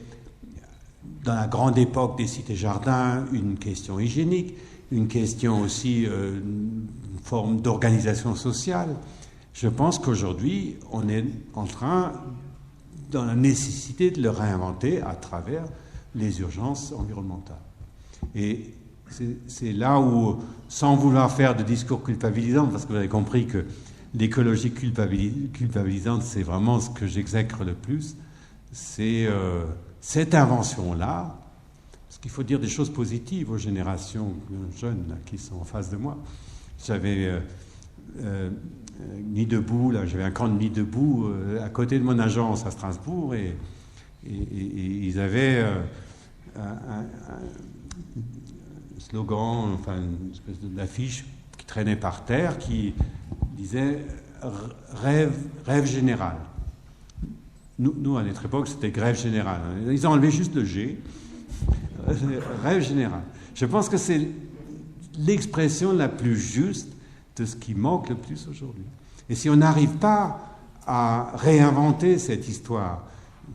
dans la grande époque des cités-jardins, une question hygiénique, une question aussi, une forme d'organisation sociale, je pense qu'aujourd'hui, on est en train, dans la nécessité de le réinventer à travers les urgences environnementales. Et c'est là où, sans vouloir faire de discours culpabilisants, parce que vous avez compris que l'écologie culpabilisante, c'est vraiment ce que j'exècre le plus, c'est cette invention-là, parce qu'il faut dire des choses positives aux générations jeunes là, qui sont en face de moi. J'avais Nid debout, là, j'avais un camp de Nid debout à côté de mon agence à Strasbourg, et ils avaient un slogan, enfin une espèce d'affiche qui traînait par terre qui disait rêve général. Nous, à notre époque, c'était grève générale. Ils ont enlevé juste le G. Rêve général. Je pense que c'est l'expression la plus juste de ce qui manque le plus aujourd'hui. Et si on n'arrive pas à réinventer cette histoire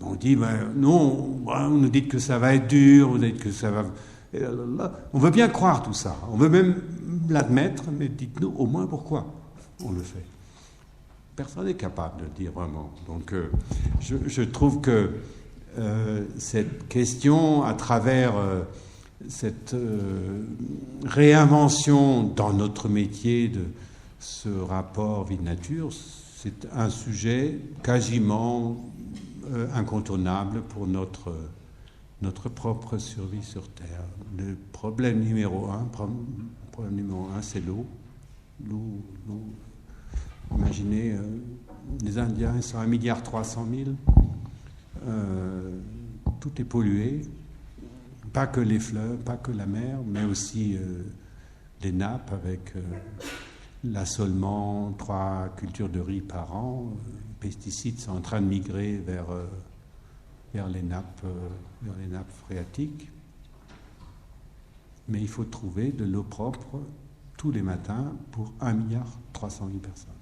On dit, non, vous nous dites que ça va être dur, vous dites que ça va... On veut bien croire tout ça, on veut même l'admettre, mais dites-nous au moins pourquoi on le fait. Personne n'est capable de le dire vraiment. Donc je trouve que cette question, à travers cette réinvention dans notre métier de ce rapport vie-nature, c'est un sujet quasiment incontournable pour notre propre survie sur Terre. Le problème numéro un, c'est l'eau. L'eau. Imaginez, les Indiens, ils sont 1,3 milliard. Tout est pollué. Pas que les fleuves, pas que la mer, mais aussi les nappes avec l'assolement, 3 cultures de riz par an. Les pesticides sont en train de migrer vers les nappes phréatiques. Mais il faut trouver de l'eau propre tous les matins pour 1,3 milliard personnes.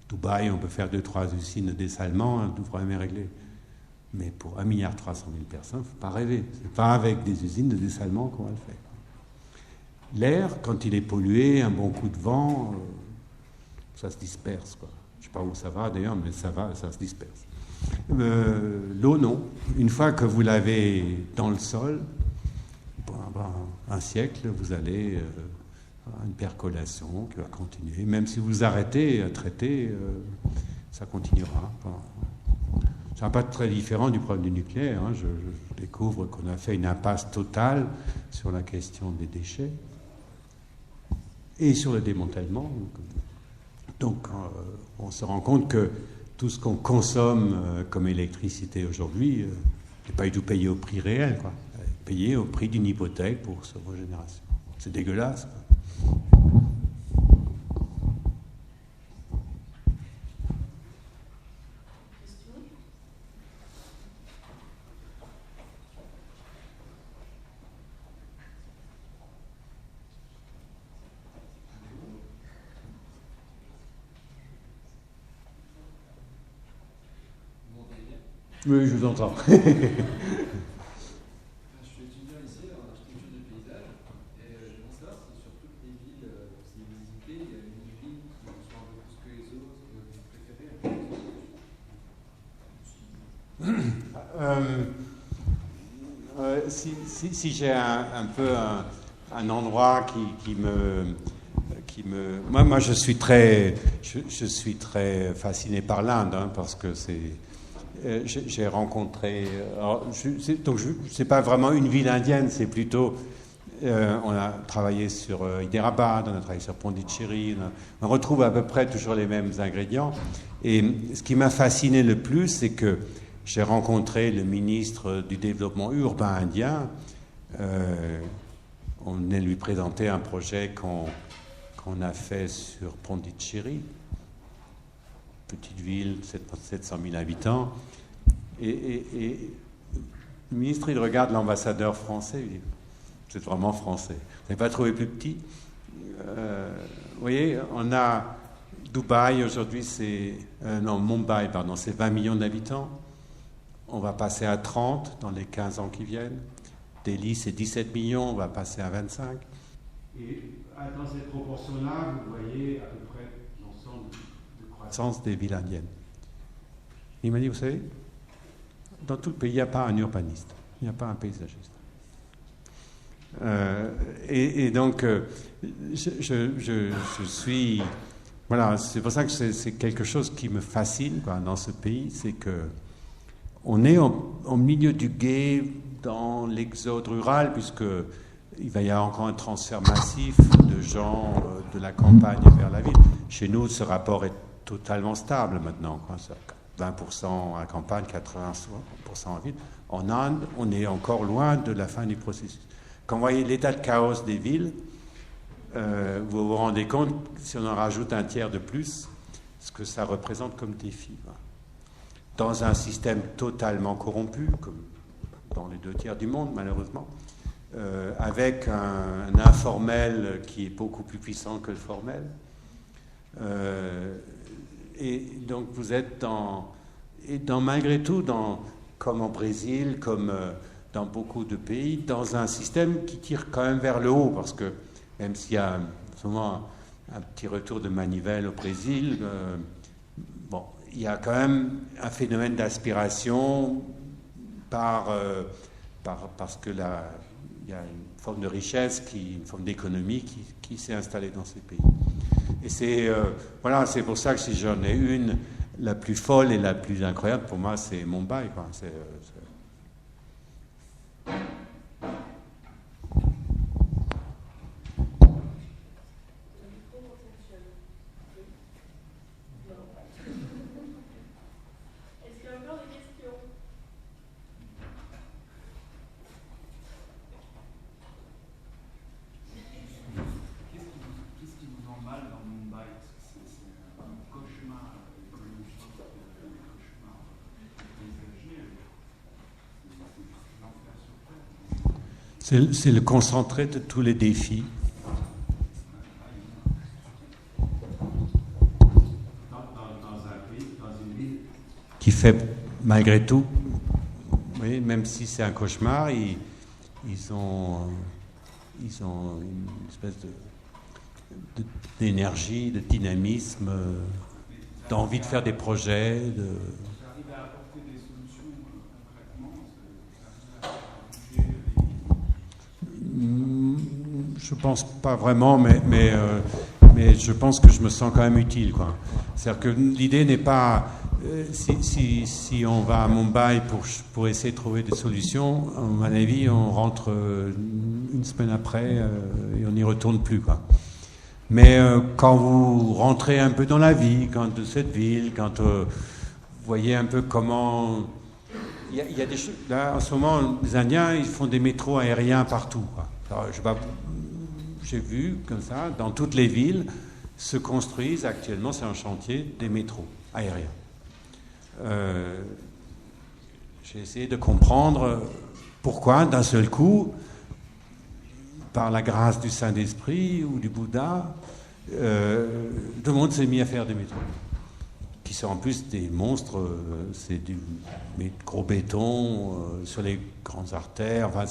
Dubaï, on peut faire 2-3 usines de dessalement, tout problème est réglé. Mais pour 1,3 milliard personnes, il ne faut pas rêver. Ce n'est pas avec des usines de dessalement qu'on va le faire. L'air, quand il est pollué, un bon coup de vent, ça se disperse, quoi. Je ne sais pas où ça va d'ailleurs, mais ça se disperse. L'eau, non. Une fois que vous l'avez dans le sol, pendant un siècle, vous allez à une percolation qui va continuer. Même si vous arrêtez à traiter, ça continuera. C'est un pas très différent du problème du nucléaire. Je découvre qu'on a fait une impasse totale sur la question des déchets et sur le démantèlement. Donc, on se rend compte que tout ce qu'on consomme comme électricité aujourd'hui n'est pas du tout payé au prix réel, quoi. Payé au prix d'une hypothèque pour sa régénération. C'est dégueulasse, quoi. Oui, je vous entends. Je suis étudiant ici en architecture de paysage et je constate que sur toutes les villes que vous visitez, il y a une ville qui soit un peu plus que les autres, que vous préférez. Si j'ai un peu un endroit qui me moi je suis très fasciné par l'Inde, parce que j'ai rencontré. C'est pas vraiment une ville indienne, c'est plutôt. On a travaillé sur Hyderabad, on a travaillé sur Pondichéry. On retrouve à peu près toujours les mêmes ingrédients. Et ce qui m'a fasciné le plus, c'est que j'ai rencontré le ministre du développement urbain indien. On venait lui présenter un projet qu'on a fait sur Pondichéry, petite ville, 700 000 habitants. Et le ministre, il regarde l'ambassadeur français, il dit, vous êtes vraiment français. Vous n'avez pas trouvé plus petit? Vous voyez, on a Dubaï, aujourd'hui, Mumbai, pardon, c'est 20 millions d'habitants. On va passer à 30 dans les 15 ans qui viennent. Delhi, c'est 17 millions, on va passer à 25. Et dans cette proportion-là, vous voyez à peu près l'ensemble de croissance des villes indiennes. Il m'a dit, vous savez, dans tout le pays, il n'y a pas un urbaniste, il n'y a pas un paysagiste. Et donc, je suis... Voilà, c'est pour ça que c'est quelque chose qui me fascine, quoi, dans ce pays, c'est que on est au milieu du gué dans l'exode rural, puisque il va y avoir encore un transfert massif de gens de la campagne vers la ville. Chez nous, ce rapport est totalement stable maintenant, quoi. 20% à campagne, 80% en ville. En Inde, on est encore loin de la fin du processus. Quand vous voyez l'état de chaos des villes, vous vous rendez compte, si on en rajoute un tiers de plus, ce que ça représente comme défi. Dans un système totalement corrompu, comme dans les 2 tiers du monde, malheureusement, avec un informel qui est beaucoup plus puissant que le formel. Et donc vous êtes dans malgré tout, comme au Brésil, comme dans beaucoup de pays, dans un système qui tire quand même vers le haut, parce que même s'il y a souvent un petit retour de manivelle au Brésil, bon, il y a quand même un phénomène d'aspiration parce que il y a une forme de richesse, une forme d'économie qui s'est installée dans ces pays. Et c'est pour ça que si j'en ai une, la plus folle et la plus incroyable, pour moi, c'est Mumbai, quoi. Est-ce qu'il y a encore des questions? Qu'est-ce qui vous emballe dans Mumbai? C'est un cauchemar écologique, un cauchemar paysager. C'est l'enfer sur Terre. C'est le concentré de tous les défis. Qui fait, malgré tout, oui, même si c'est un cauchemar, ils ont une espèce d'énergie, de dynamisme, d'envie de faire des projets. Vous arrivez à apporter des solutions concrètement? Je pense pas vraiment, mais je pense que je me sens quand même utile, quoi. C'est-à-dire que l'idée n'est pas si on va à Mumbai pour essayer de trouver des solutions, à mon avis, on rentre une semaine après et on n'y retourne plus, quoi. Mais quand vous rentrez un peu dans la vie de cette ville, quand vous voyez un peu comment... Il y a des choses... Là, en ce moment, les Indiens, ils font des métros aériens partout, quoi. Alors, j'ai vu, comme ça, dans toutes les villes, se construisent actuellement, c'est un chantier, des métros aériens. J'ai essayé de comprendre pourquoi, d'un seul coup, par la grâce du Saint-Esprit ou du Bouddha, tout le monde s'est mis à faire des métros, qui sont en plus des monstres, c'est du gros béton sur les grandes artères, enfin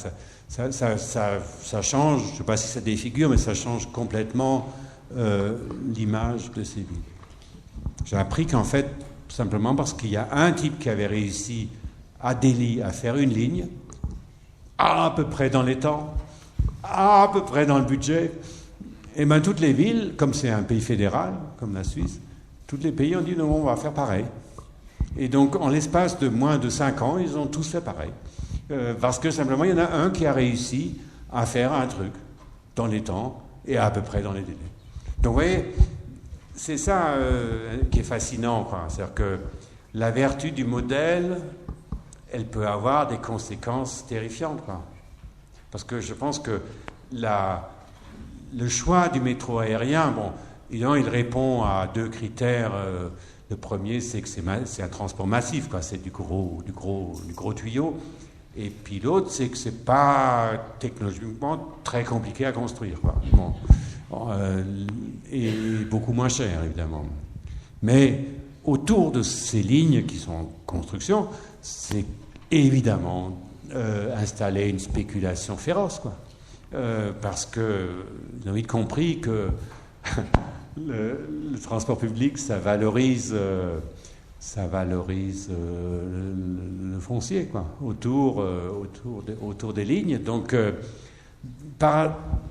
ça change, je ne sais pas si ça défigure, mais ça change complètement l'image de ces villes. J'ai appris qu'en fait, simplement parce qu'il y a un type qui avait réussi à Delhi à faire une ligne, à peu près dans les temps, à peu près dans le budget, et bien toutes les villes, comme c'est un pays fédéral, comme la Suisse, tous les pays ont dit non, on va faire pareil. Et donc, en l'espace de moins de 5 ans, ils ont tous fait pareil. Parce que simplement, il y en a un qui a réussi à faire un truc dans les temps et à peu près dans les délais. Donc, vous voyez, c'est ça qui est fascinant, quoi. C'est-à-dire que la vertu du modèle, elle peut avoir des conséquences terrifiantes, quoi. Parce que je pense que le choix du métro aérien, bon, évidemment, il répond à 2 critères. Le premier, c'est que c'est un transport massif, quoi. C'est du gros tuyau. Et puis l'autre, c'est que c'est pas technologiquement très compliqué à construire, quoi. Bon. Et beaucoup moins cher, évidemment. Mais autour de ces lignes qui sont en construction, c'est évidemment installer une spéculation féroce, quoi. Parce que vous avez compris que le transport public, ça valorise le foncier, quoi, autour des lignes. Donc,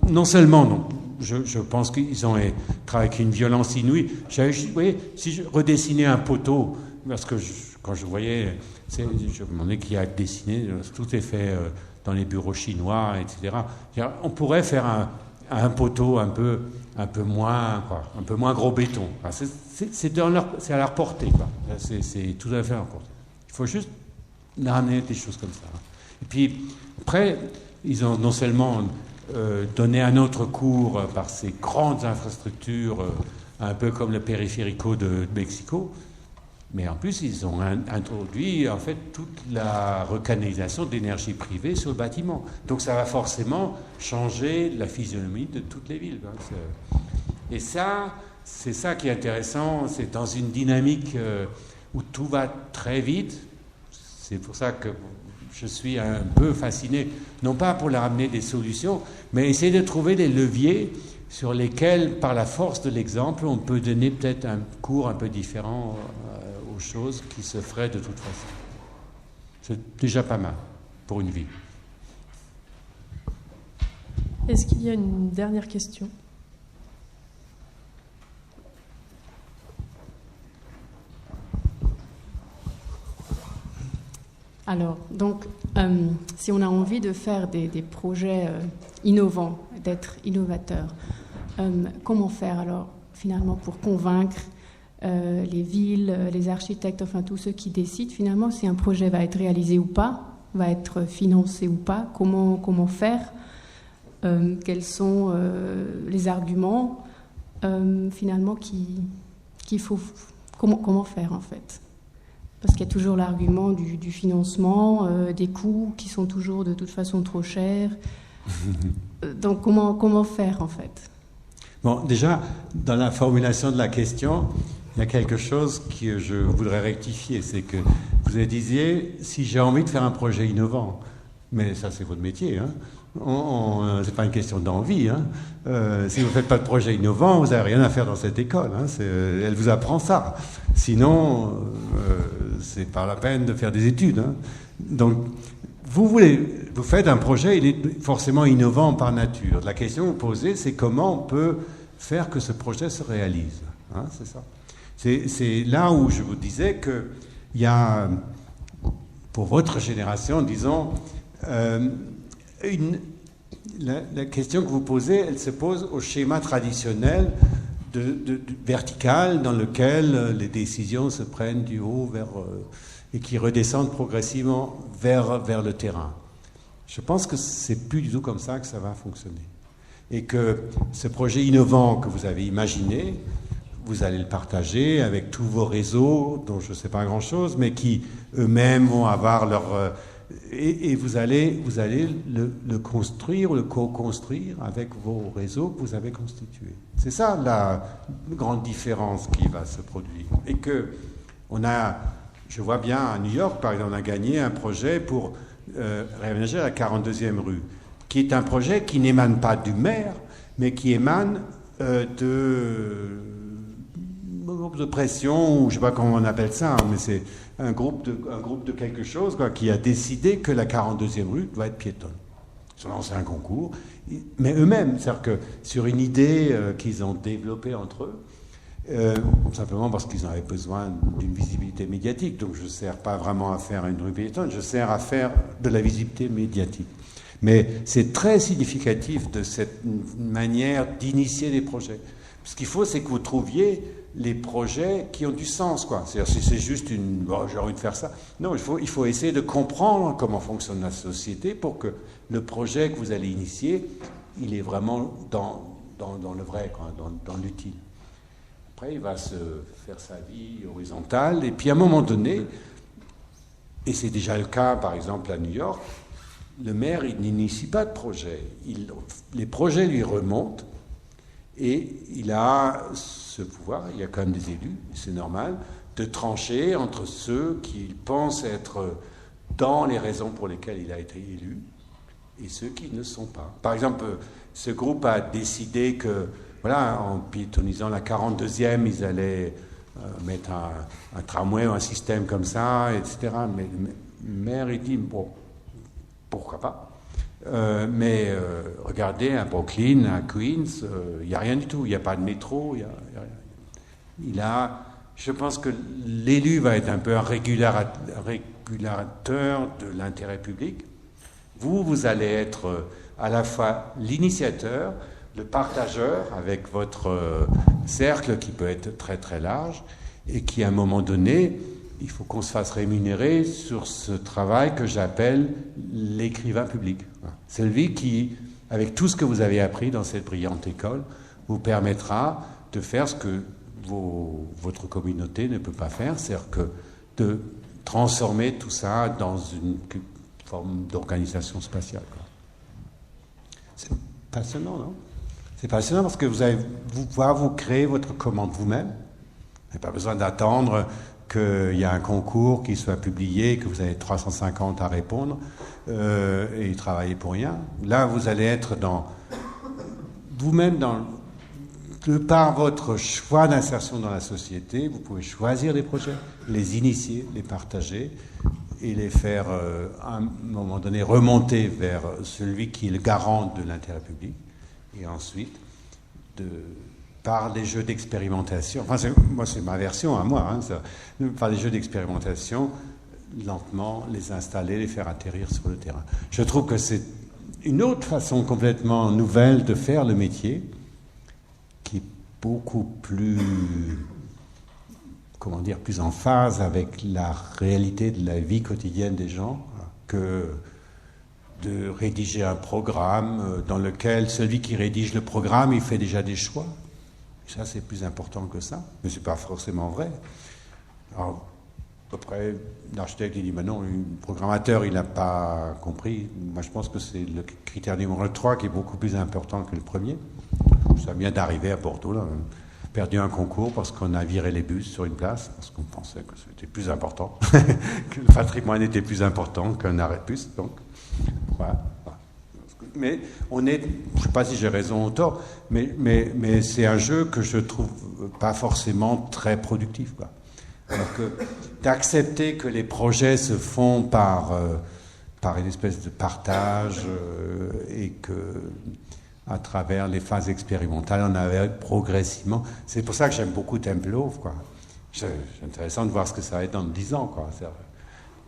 non seulement, non, je pense qu'ils ont travaillé avec une violence inouïe. Vous voyez, si je redessinais un poteau, parce que quand je voyais, je me demandais qui a dessiné, tout est fait dans les bureaux chinois, etc. On pourrait faire un poteau un peu moins, quoi, un peu moins gros béton. Enfin, c'est à leur portée, quoi. C'est tout à fait à leur portée. Il faut juste ramener des choses comme ça. Et puis après, ils ont non seulement donné un autre cours par ces grandes infrastructures, un peu comme le périphérico de Mexico, mais en plus ils ont introduit en fait toute la recanalisation d'énergie privée sur le bâtiment. Donc ça va forcément changer la physionomie de toutes les villes. Et ça, c'est ça qui est intéressant, c'est dans une dynamique où tout va très vite. C'est pour ça que je suis un peu fasciné, non pas pour leur amener des solutions, mais essayer de trouver des leviers sur lesquels, par la force de l'exemple, on peut donner peut-être un cours un peu différent aux choses qui se feraient de toute façon. C'est déjà pas mal pour une ville. Est-ce qu'il y a une dernière question? Alors, donc, si on a envie de faire des projets innovants, d'être innovateur, comment faire alors finalement pour convaincre les villes, les architectes, enfin tous ceux qui décident finalement si un projet va être réalisé ou pas, va être financé ou pas, comment faire, quels sont les arguments finalement qu'il faut, comment faire en fait. Parce qu'il y a toujours l'argument du financement, des coûts qui sont toujours de toute façon trop chers. Donc comment faire en fait? Bon, déjà, dans la formulation de la question, il y a quelque chose que je voudrais rectifier. C'est que vous disiez, si j'ai envie de faire un projet innovant, mais ça c'est votre métier, hein. C'est pas une question d'envie. Hein. Si vous ne faites pas de projet innovant, vous n'avez rien à faire dans cette école. Hein. Elle vous apprend ça. Sinon, c'est pas la peine de faire des études. Hein. Donc, vous faites un projet, il est forcément innovant par nature. La question que vous posez, c'est comment on peut faire que ce projet se réalise. Hein, c'est ça. C'est là où je vous disais qu'il y a, pour votre génération, disons, la question que vous posez, elle se pose au schéma traditionnel vertical dans lequel les décisions se prennent du haut et qui redescendent progressivement vers le terrain. Je pense que c'est plus du tout comme ça que ça va fonctionner. Et que ce projet innovant que vous avez imaginé, vous allez le partager avec tous vos réseaux, dont je ne sais pas grand-chose, mais qui eux-mêmes vont avoir leur... Et vous allez le construire ou le co-construire avec vos réseaux que vous avez constitués. C'est ça la grande différence qui va se produire. Et que je vois bien à New York, par exemple, on a gagné un projet pour réaménager la 42e rue, qui est un projet qui n'émane pas du maire, mais qui émane de pression, ou je ne sais pas comment on appelle ça, hein, mais c'est un groupe de quelque chose qui a décidé que la 42e rue doit être piétonne. Ils ont lancé un concours, mais eux-mêmes, c'est-à-dire que sur une idée qu'ils ont développée entre eux, simplement parce qu'ils en avaient besoin d'une visibilité médiatique. Donc je ne sers pas vraiment à faire une rue piétonne, je sers à faire de la visibilité médiatique. Mais c'est très significatif de cette manière d'initier des projets. Ce qu'il faut, c'est que vous trouviez les projets qui ont du sens, quoi. C'est-à-dire, si c'est juste j'ai envie de faire ça. Non, il faut essayer de comprendre comment fonctionne la société pour que le projet que vous allez initier, il est vraiment dans le vrai, quoi, dans l'utile. Après, il va se faire sa vie horizontale, et puis à un moment donné, et c'est déjà le cas, par exemple, à New York, le maire, il n'initie pas de projet. Les projets lui remontent, et il a ce pouvoir, il y a quand même des élus, c'est normal, de trancher entre ceux qui pensent être dans les raisons pour lesquelles il a été élu et ceux qui ne sont pas. Par exemple, ce groupe a décidé que, voilà, en piétonnisant la 42e, ils allaient mettre un tramway ou un système comme ça, etc. Mais le maire, il dit, bon, pourquoi pas? Mais regardez, à Brooklyn, à Queens, il n'y a rien du tout. Il n'y a pas de métro, il y a rien. Je pense que l'élu va être un peu un régulateur de l'intérêt public. Vous allez être à la fois l'initiateur, le partageur avec votre cercle qui peut être très très large et qui, à un moment donné, il faut qu'on se fasse rémunérer sur ce travail que j'appelle l'écrivain public. Celui qui, avec tout ce que vous avez appris dans cette brillante école, vous permettra de faire ce que votre communauté ne peut pas faire, c'est-à-dire que de transformer tout ça dans une forme d'organisation spatiale. C'est passionnant, non? C'est passionnant parce que vous allez pouvoir vous créer votre commande vous-même. Vous n'avez pas besoin d'attendre qu'il y a un concours qui soit publié, que vous avez 350 à répondre, et travailler pour rien. Là, vous allez être vous-même par votre choix d'insertion dans la société, vous pouvez choisir les projets, les initier, les partager et les faire, à un moment donné, remonter vers celui qui est le garant de l'intérêt public. Et ensuite, par des jeux d'expérimentation, enfin, moi c'est ma version à moi, hein, par des jeux d'expérimentation, lentement les installer, les faire atterrir sur le terrain. Je trouve que c'est une autre façon complètement nouvelle de faire le métier, qui est beaucoup plus, comment dire, plus en phase avec la réalité de la vie quotidienne des gens, que de rédiger un programme dans lequel celui qui rédige le programme, il fait déjà des choix. Ça, c'est plus important que ça, mais c'est pas forcément vrai. Alors, après, l'architecte, il dit, mais non, le programmateur, il n'a pas compris. Moi, je pense que c'est le critère numéro 3 qui est beaucoup plus important que le premier. Ça vient d'arriver à Bordeaux, là. Perdu un concours parce qu'on a viré les bus sur une place, parce qu'on pensait que c'était plus important, que le patrimoine était plus important qu'un arrêt de bus. Donc, voilà. Mais on est, je ne sais pas si j'ai raison ou tort, mais c'est un jeu que je trouve pas forcément très productif, quoi. Alors que d'accepter que les projets se font par une espèce de partage et que à travers les phases expérimentales, on avait progressivement. C'est pour ça que j'aime beaucoup Tempelhof, quoi. C'est intéressant de voir ce que ça va être dans 10 ans, quoi.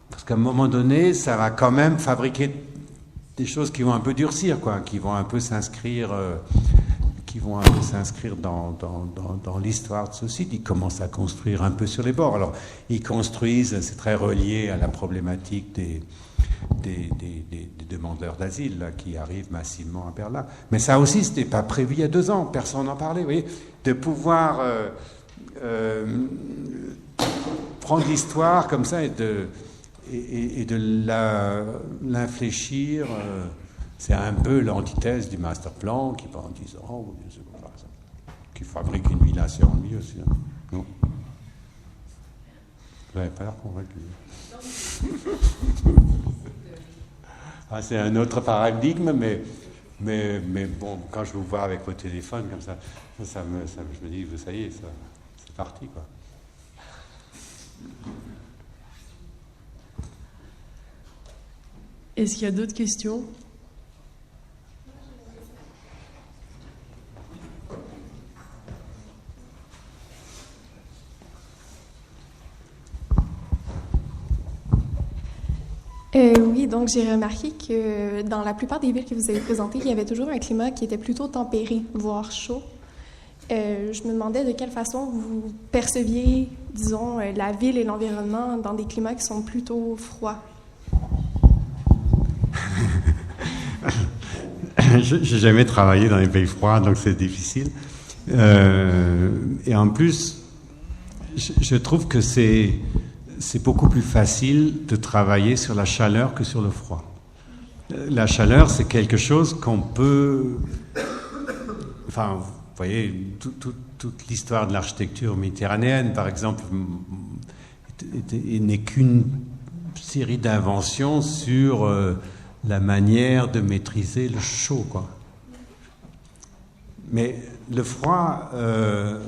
Parce qu'à un moment donné, ça va quand même fabriquer des choses qui vont un peu durcir, quoi, qui vont un peu s'inscrire dans l'histoire de ce site. Ils commencent à construire un peu sur les bords. Alors, ils construisent, c'est très relié à la problématique des demandeurs d'asile là, qui arrivent massivement à Berlin. Mais ça aussi, ce n'était pas prévu il y a 2 ans. Personne n'en parlait. Vous voyez, de pouvoir prendre l'histoire comme ça et de l'infléchir. C'est un peu l'antithèse du master plan qui pendant 10 ans, qui fabrique une villa sur le milieu aussi. Hein. Non, vous n'avez pas l'air convaincu. Ah, c'est un autre paradigme, mais bon, quand je vous vois avec vos téléphones comme ça, je me dis, ça y est, c'est parti, quoi. Est-ce qu'il y a d'autres questions ? Oui, donc j'ai remarqué que dans la plupart des villes que vous avez présentées, il y avait toujours un climat qui était plutôt tempéré, voire chaud. Je me demandais de quelle façon vous perceviez, disons, la ville et l'environnement dans des climats qui sont plutôt froids. J'ai jamais travaillé dans les pays froids, donc c'est difficile. Et en plus, je trouve que c'est beaucoup plus facile de travailler sur la chaleur que sur le froid. La chaleur, c'est quelque chose qu'on peut... Enfin, vous voyez, toute l'histoire de l'architecture méditerranéenne, par exemple, n'est qu'une série d'inventions sur la manière de maîtriser le chaud, quoi. Mais le froid,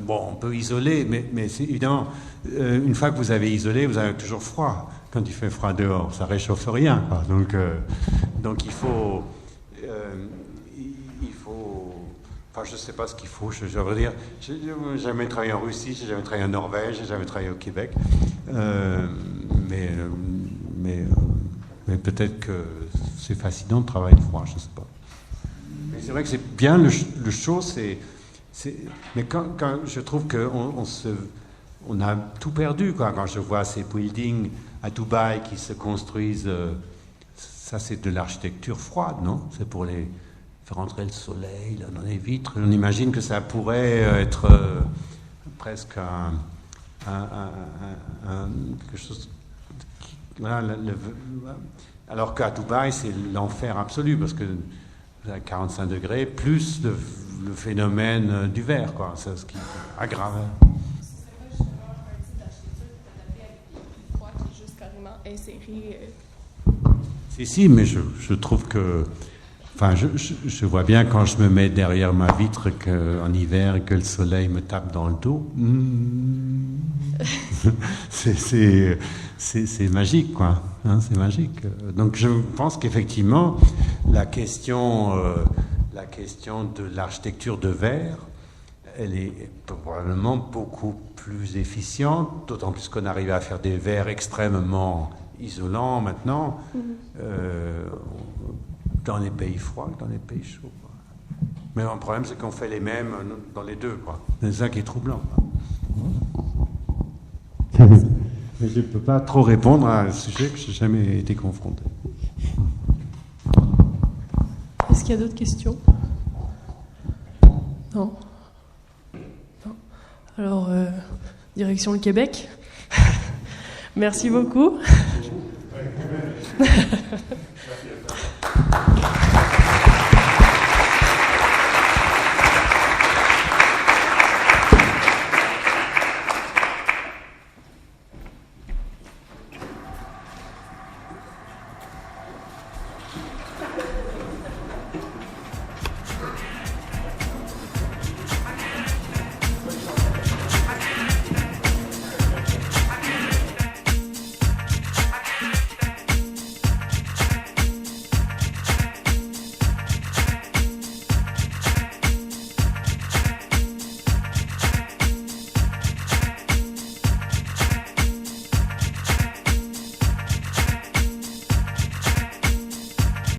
bon, on peut isoler, mais c'est évidemment, une fois que vous avez isolé, vous avez toujours froid. Quand il fait froid dehors, ça réchauffe rien, quoi. Donc il faut, enfin, je ne sais pas ce qu'il faut. Je veux dire, j'ai jamais travaillé en Russie, j'ai jamais travaillé en Norvège, j'ai jamais travaillé au Québec, mais peut-être que c'est fascinant de travailler le froid, je ne sais pas. Mais c'est vrai que c'est bien le chaud, mais quand je trouve on a tout perdu, quoi. Quand je vois ces buildings à Dubaï qui se construisent, ça c'est de l'architecture froide, non? C'est pour faire entrer le soleil là, dans les vitres. On imagine que ça pourrait être presque quelque chose. Voilà, alors qu'à Dubaï, c'est l'enfer absolu, parce que à 45 degrés, plus le phénomène du verre, quoi. C'est ce qui aggrave. insérer. Si, mais je trouve que... Enfin, je vois bien quand je me mets derrière ma vitre en hiver et que le soleil me tape dans le dos. C'est magique, quoi. Hein, c'est magique. Donc je pense qu'effectivement, la question de l'architecture de verre, elle est probablement beaucoup plus efficiente, d'autant plus qu'on arrive à faire des verres extrêmement isolants maintenant, dans les pays froids que dans les pays chauds. Mais le problème, c'est qu'on fait les mêmes dans les deux, quoi. C'est ça qui est troublant. Mais je ne peux pas trop répondre à un sujet que je n'ai jamais été confronté. Est-ce qu'il y a d'autres questions? Non. Non. Alors, direction le Québec. Merci beaucoup.